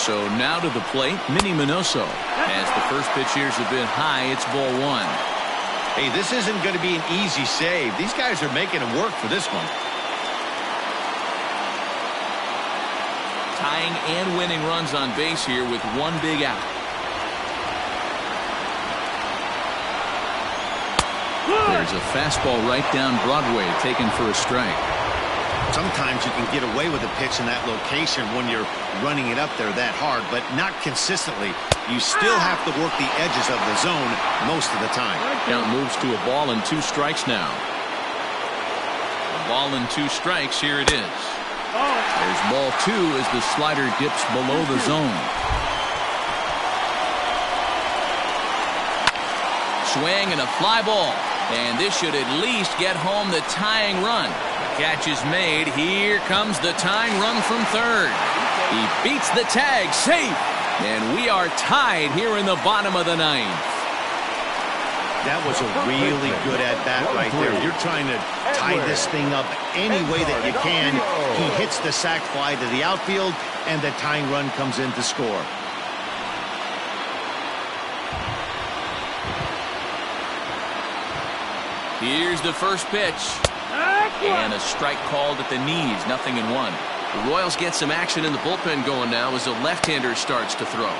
So now to the plate, Minnie Minoso. As the first pitch here's a bit high, it's ball one. Hey, this isn't going to be an easy save. These guys are making it work for this one. Tying and winning runs on base here with one big out. There's a fastball right down Broadway, taken for a strike. Sometimes you can get away with a pitch in that location when you're running it up there that hard, but not consistently. You still have to work the edges of the zone most of the time. Count moves to a ball and 2 strikes now. A ball and 2 strikes, here it is. There's ball 2 as the slider dips below the zone. Swing and a fly ball. And this should at least get home the tying run. Catch is made. Here comes the tying run from third. He beats the tag. Safe. And we are tied here in the bottom of the 9th. That was a really good at-bat right there. You're trying to tie this thing up any way that you can. He hits the sac fly to the outfield, and the tying run comes in to score. Here's the first pitch. And a strike called at the knees, 0-1. The Royals get some action in the bullpen going now as the left-hander starts to throw.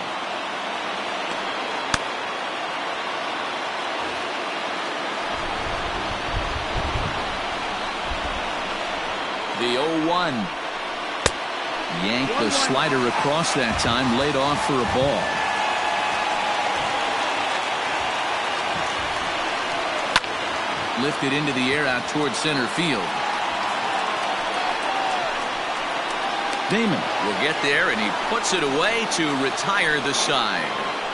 The 0-1. Yanked the slider across that time, laid off for a ball. Lifted into the air out towards center field. Damon will get there, and he puts it away to retire the side.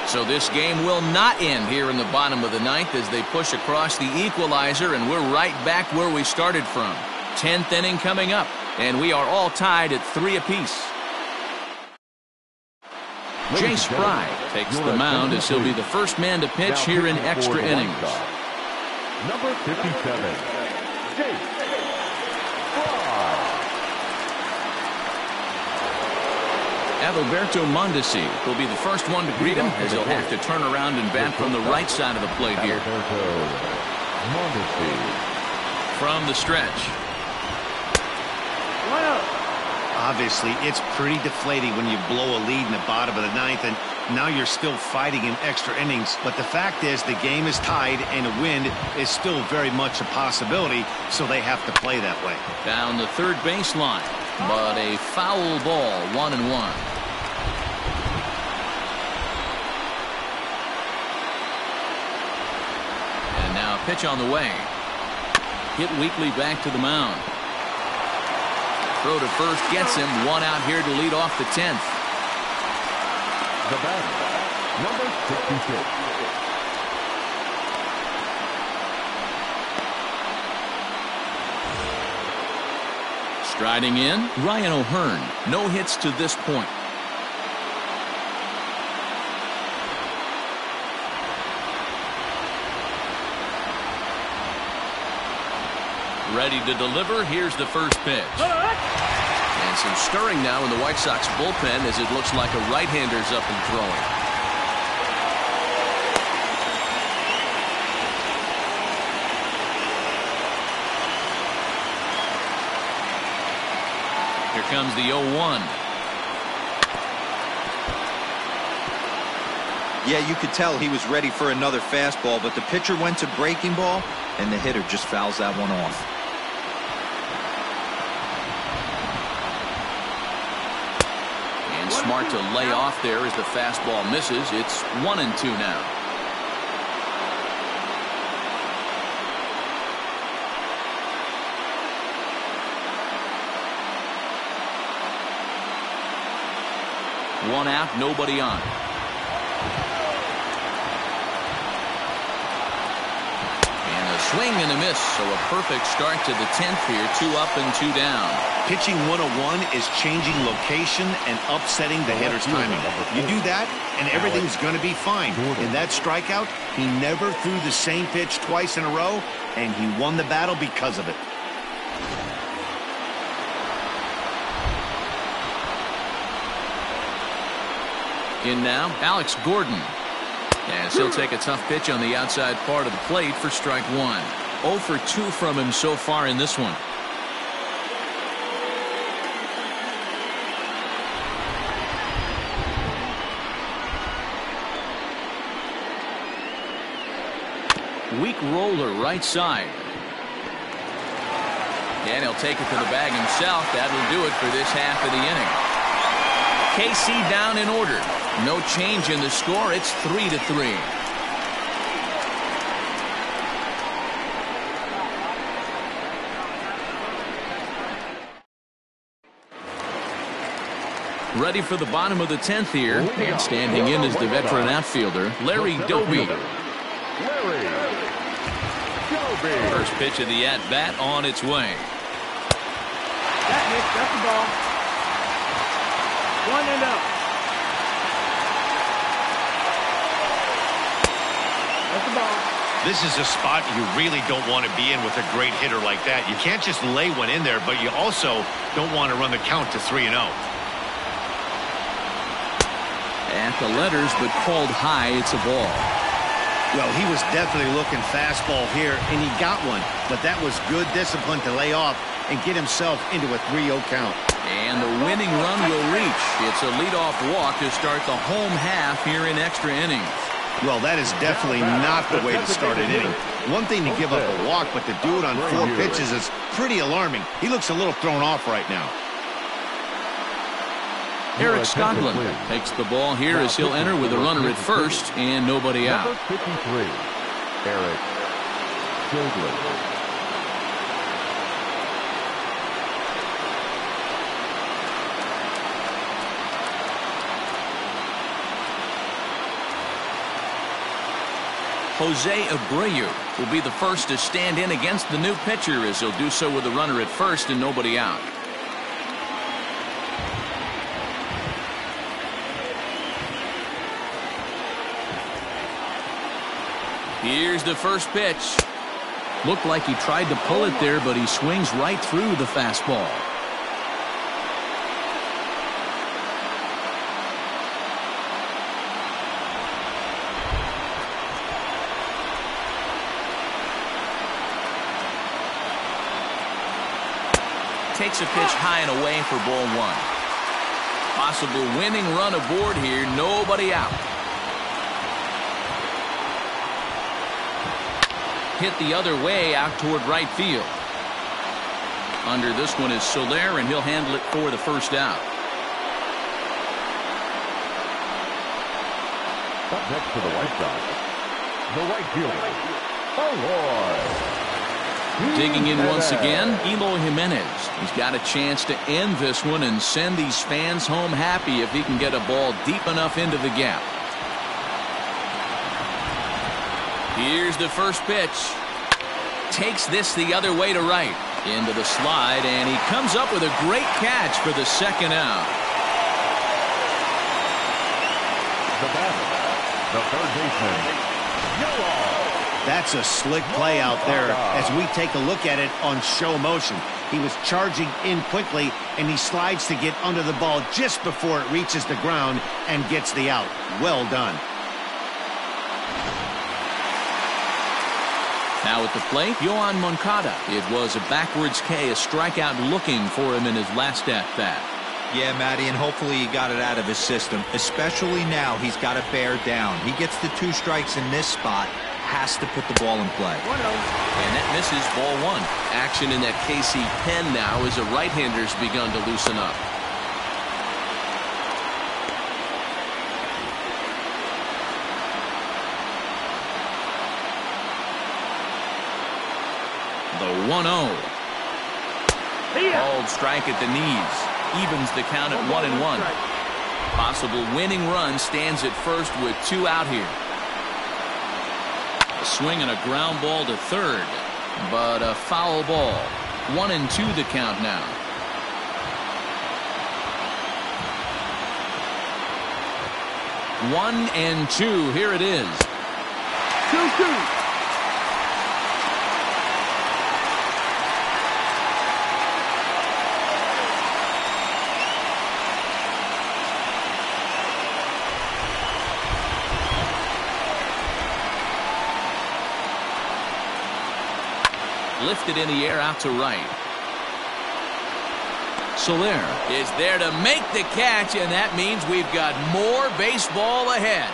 So this game will not end here in the bottom of the 9th as they push across the equalizer, and we're right back where we started from. 10th inning coming up, and we are all tied at 3 apiece. Jay Spry takes the mound as he'll be the first man to pitch here in extra innings. Number 57, Jay Spry. Adalberto Mondesi will be the first one to greet him as he'll have to turn around and bat from the right side of the plate here. From the stretch. Obviously, it's pretty deflating when you blow a lead in the bottom of the 9th, and now you're still fighting in extra innings. But the fact is, the game is tied, and a win is still very much a possibility, so they have to play that way. Down the third baseline, but a foul ball, 1-1. And now a pitch on the way. Hit weakly back to the mound. Throw to first gets him. 1 out here to lead off the 10th. The batter, number 66. Striding in, Ryan O'Hearn. No hits to this point. Ready to deliver. Here's the first pitch. And some stirring now in the White Sox bullpen as it looks like a right-hander's up and throwing. Here comes the 0-1. Yeah, you could tell he was ready for another fastball, but the pitcher went to breaking ball, and the hitter just fouls that one off. And smart to lay off there as the fastball misses. It's 1-2 now. One out, nobody on. Swing and a miss, so a perfect start to the 10th here. 2 up and 2 down. Pitching 101 is changing location and upsetting the hitter's timing. You do that, and everything's going to be fine. In that strikeout, he never threw the same pitch twice in a row, and he won the battle because of it. In now, Alex Gordon. As he'll take a tough pitch on the outside part of the plate for strike 1. 0 for 2 from him so far in this one. Weak roller right side. And he'll take it to the bag himself. That'll do it for this half of the inning. KC down in order. No change in the score. It's 3-3. Ready for the bottom of the 10th here. And standing in is the veteran outfielder, Larry Doby. First pitch of the at-bat on its way. That's the ball. 1 and up. This is a spot you really don't want to be in with a great hitter like that. You can't just lay one in there, but you also don't want to run the count to 3-0. At the letters, but called high. It's a ball. Well, he was definitely looking fastball here, and he got one. But that was good discipline to lay off and get himself into a 3-0 count. And the winning run will reach. It's a leadoff walk to start the home half here in extra innings. Well, that is definitely not the way to start an inning. One thing to give up a walk, but to do it on 4 pitches is pretty alarming. He looks a little thrown off right now. Eric Scotland takes the ball here as he'll enter with a runner at first and nobody out. Number 53, Eric Scotland. Jose Abreu will be the first to stand in against the new pitcher as he'll do so with a runner at first and nobody out. Here's the first pitch. Looked like he tried to pull it there, but he swings right through the fastball. Takes a pitch high and away for ball 1. Possible winning run aboard here. Nobody out. Hit the other way out toward right field. Under this one is Soler, and he'll handle it for the first out. Up next for the White Sox, the right fielder, Eloy. Digging in once again, Eloy Jimenez. He's got a chance to end this one and send these fans home happy if he can get a ball deep enough into the gap. Here's the first pitch. Takes this the other way to right. Into the slide, and he comes up with a great catch for the second out. The batter, the third baseman, Yellow. That's a slick play out there as we take a look at it on show motion. He was charging in quickly, and he slides to get under the ball just before it reaches the ground and gets the out. Well done. Now at the plate, Yohan Moncada. It was a backwards K, a strikeout looking for him in his last at-bat. Yeah, Matty, and hopefully he got it out of his system, especially now he's got to bear down. He gets the 2 strikes in this spot, has to put the ball in play. And that misses, ball 1. Action in that KC pen now as the right-hander's begun to loosen up. The 1-0. Called strike at the knees. Evens the count at 1-1. Possible winning run stands at first with 2 out here. A swing and a ground ball to third, but a foul ball. 1-2 the count now. One and two. Here it is. 2-2. Lifted in the air out to right. Soler is there to make the catch, and that means we've got more baseball ahead.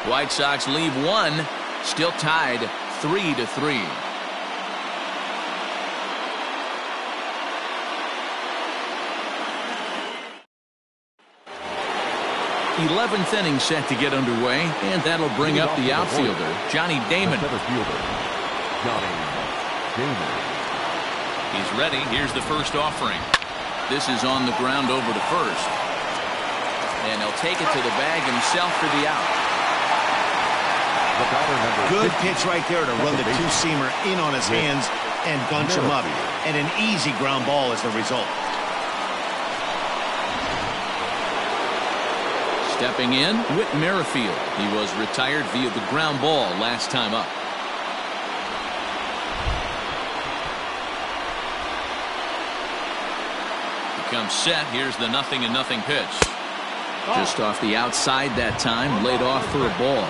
White Sox leave 1, still tied 3-3. 11th inning set to get underway, and that'll bring up the outfielder, Johnny Damon. He's ready. Here's the first offering. This is on the ground over to first. And he'll take it to the bag himself for the out. Good pitch right there to run the 2-seamer in on his hands and bunch him up. And an easy ground ball is the result. Stepping in, Whit Merrifield. He was retired via the ground ball last time up. Comes set. Here's the 0-0 pitch. Just off the outside that time, laid off for a ball.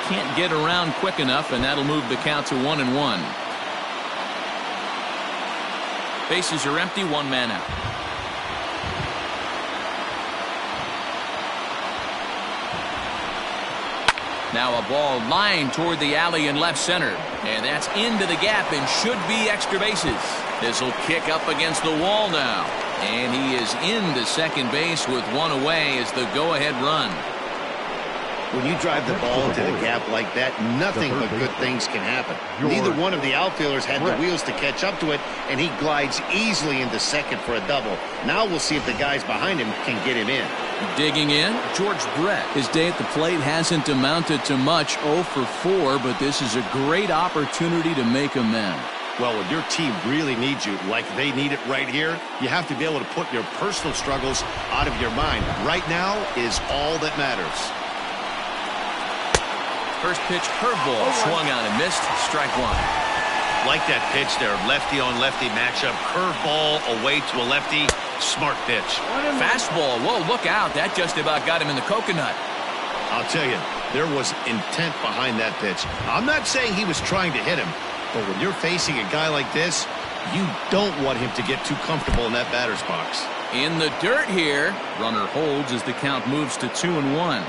Can't get around quick enough, and that'll move the count to 1-1. Bases are empty, 1 man out. Now a ball lined toward the alley in left center. And that's into the gap and should be extra bases. This will kick up against the wall now. And he is into second base with 1 away as the go-ahead run. When you drive the ball into the gap like that, nothing but good things can happen. Neither one of the outfielders had the wheels to catch up to it, and he glides easily into second for a double. Now we'll see if the guys behind him can get him in. Digging in, George Brett. His day at the plate hasn't amounted to much, 0 for 4, but this is a great opportunity to make amends. Well, when your team really needs you, like they need it right here, you have to be able to put your personal struggles out of your mind. Right now is all that matters. First pitch curveball swung on and missed. Strike 1. Like that pitch there, lefty on lefty matchup, curveball away to a lefty. Smart pitch. Fastball. Whoa, look out. That just about got him in the coconut. I'll tell you, there was intent behind that pitch. I'm not saying he was trying to hit him, but when you're facing a guy like this, you don't want him to get too comfortable in that batter's box. In the dirt here. Runner holds as the count moves to 2-1.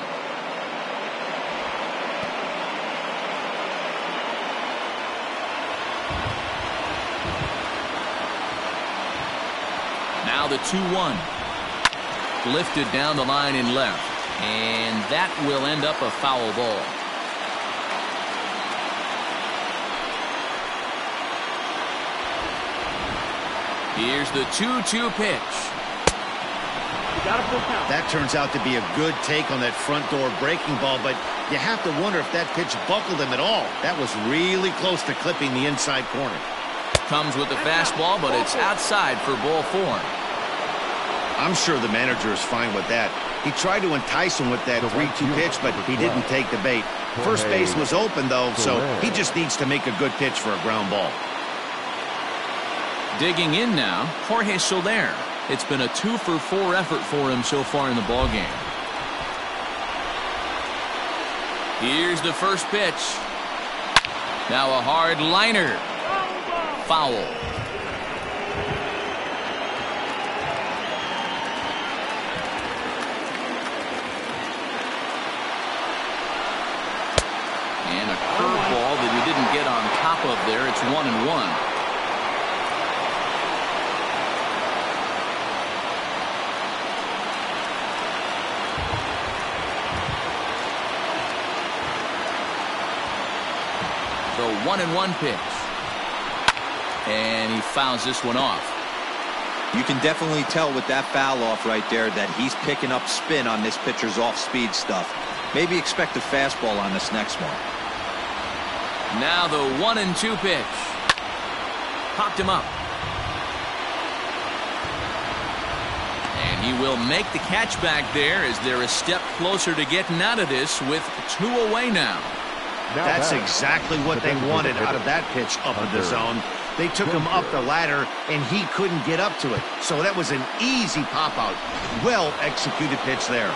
Now the 2-1. Lifted down the line in left. And that will end up a foul ball. Here's the 2-2 pitch. That turns out to be a good take on that front door breaking ball, but you have to wonder if that pitch buckled him at all. That was really close to clipping the inside corner. Comes with the fastball, but it's outside for ball 4. I'm sure the manager is fine with that. He tried to entice him with that 3-2 pitch, but he didn't take the bait. First base was open, though, so he just needs to make a good pitch for a ground ball. Digging in now, Jorge Soler. It's been a 2-for-4 effort for him so far in the ballgame. Here's the first pitch. Now a hard liner. Foul. And a curveball that he didn't get on top of there. It's 1-1. The 1-1 pitch. And he fouls this one off. You can definitely tell with that foul off right there that he's picking up spin on this pitcher's off-speed stuff. Maybe expect a fastball on this next one. Now the 1-2 pitch. Popped him up. And he will make the catch back there as they're a step closer to getting out of this with 2 away now. That's exactly what they wanted out of that pitch up in the zone. They took him up the ladder, and he couldn't get up to it. So that was an easy pop-out. Well-executed pitch there.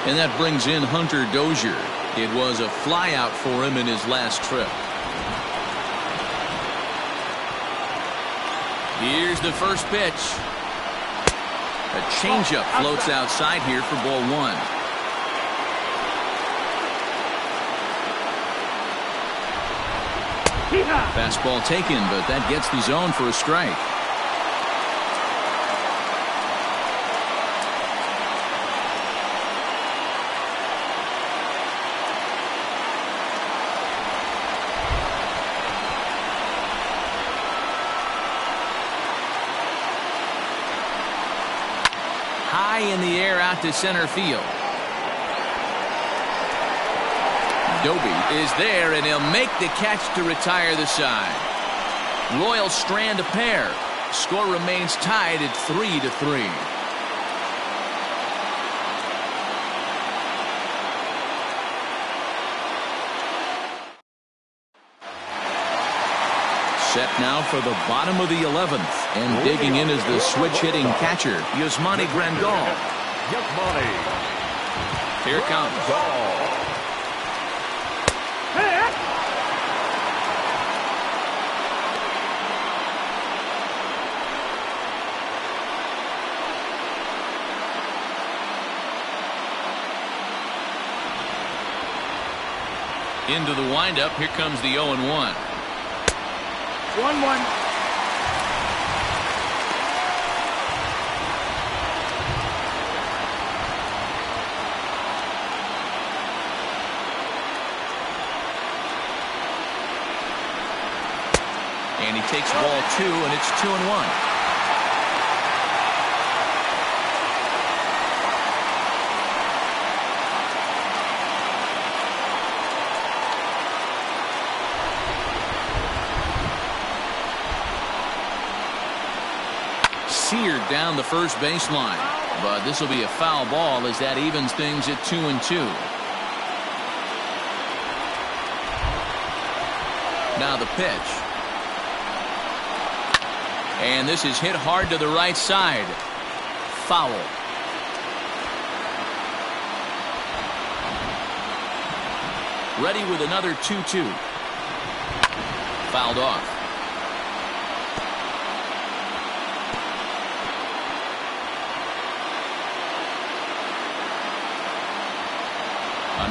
And that brings in Hunter Dozier. It was a flyout for him in his last trip. Here's the first pitch. A changeup floats outside here for ball 1. Fastball taken, but that gets the zone for a strike. High in the air out to center field. Doby is there, and he'll make the catch to retire the side. Royals strand a pair. Score remains tied at 3-3. Set now for the bottom of the 11th. And digging in is the switch-hitting catcher, Yasmani Grandal. Here it comes. Into the windup. Here comes the 0-1. 1-1. And he takes ball 2, and it's 2-1. Seared down the first baseline, but this will be a foul ball as that evens things at 2-2. Now the pitch, and this is hit hard to the right side. Foul. Ready with another 2-2. Fouled off.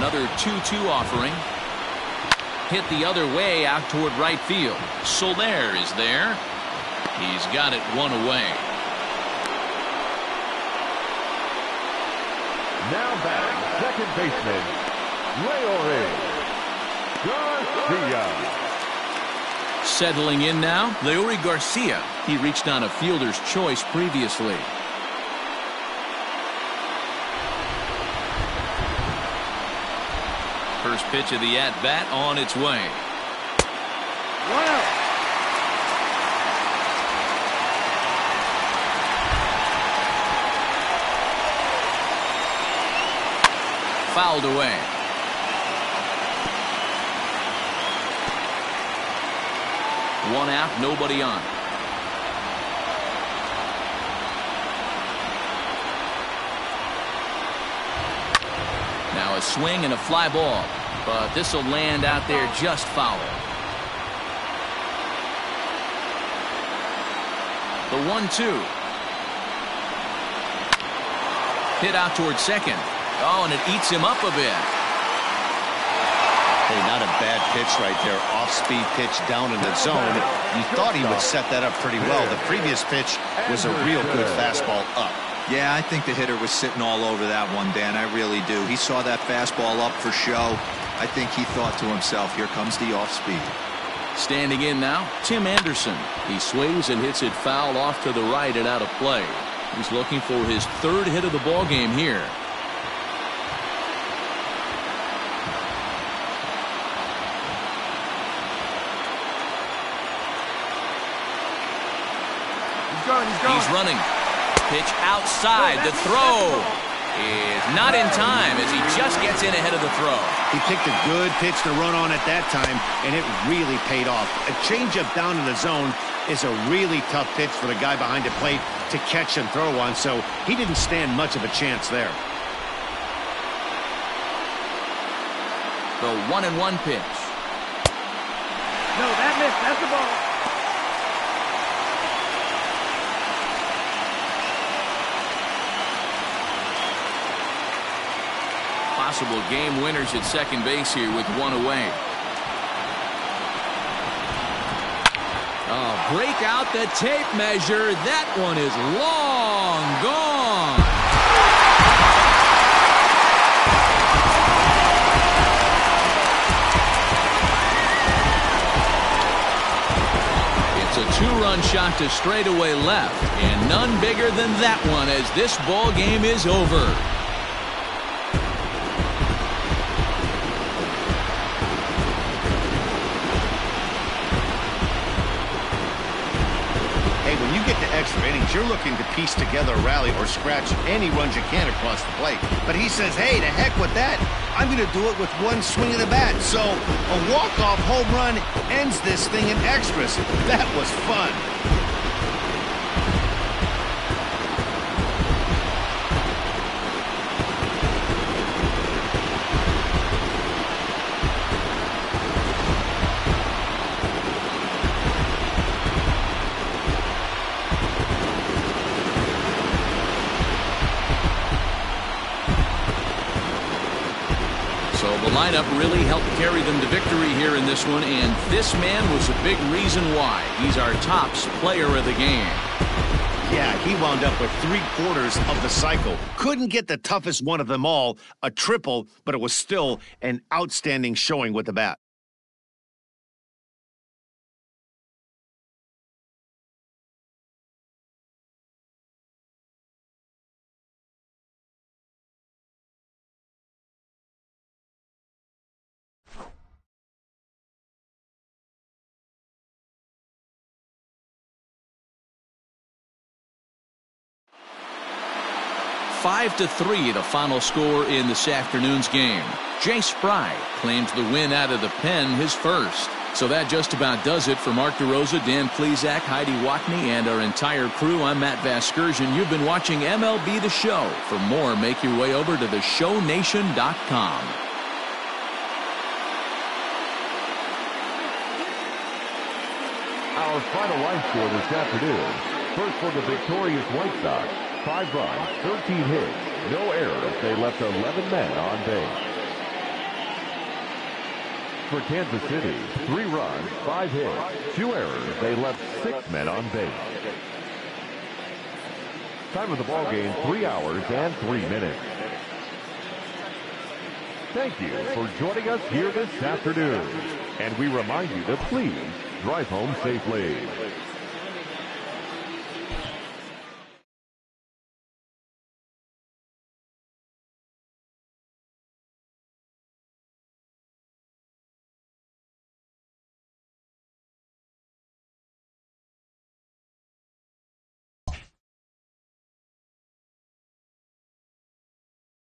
Another 2-2 offering. Hit the other way out toward right field. Soler is there. He's got it 1 away. Now batting, second baseman, Leury Garcia. Settling in now, Leury Garcia. He reached on a fielder's choice previously. First pitch of the at-bat on its way. 1 out. fouled away. One out, nobody on. Now a swing and a fly ball, but this will land out there just foul. The 1-2. Hit out towards second. Oh, and it eats him up a bit. Hey, not a bad pitch right there. Off-speed pitch down in the zone. You thought he would set that up pretty well. The previous pitch was a real good fastball up. Yeah, I think the hitter was sitting all over that one, Dan. I really do. He saw that fastball up for show. I think he thought to himself, here comes the off-speed. Standing in now, Tim Anderson. He swings and hits it foul off to the right and out of play. He's looking for his third hit of the ball game here. He's running. Pitch outside. The throw is not in time as he just gets in ahead of the throw. He picked a good pitch to run on at that time, and it really paid off. A changeup down in the zone is a really tough pitch for the guy behind the plate to catch and throw on, so he didn't stand much of a chance there. The 1-1 pitch. No, that missed. That's the ball. Possible game winners at second base here with one away. Oh, break out the tape measure. That one is long gone. It's a two-run shot to straightaway left, and none bigger than that one as this ball game is over. Extra innings, you're looking to piece together a rally or scratch any runs you can across the plate. But he says, hey, to heck with that. I'm going to do it with one swing of the bat. So a walk-off home run ends this thing in extras. That was fun. Lineup really helped carry them to victory here in this one, and this man was a big reason why. He's our tops player of the game. Yeah, he wound up with 3/4 of the cycle. Couldn't get the toughest one of them all, a triple, but it was still an outstanding showing with the bat. Five to 3, the final score in this afternoon's game. Jay Spry claims the win out of the pen, his first. So that just about does it for Mark DeRosa, Dan Plesac, Heidi Watney, and our entire crew. I'm Matt Vasgersian. You've been watching MLB The Show. For more, make your way over to theshownation.com. Our final line score this afternoon. First for the victorious White Sox. 5 runs, 13 hits, no errors. They left 11 men on base. For Kansas City, 3 runs, 5 hits, 2 errors. They left 6 men on base. Time of the ball game, 3 hours and 3 minutes. Thank you for joining us here this afternoon. And we remind you to please drive home safely.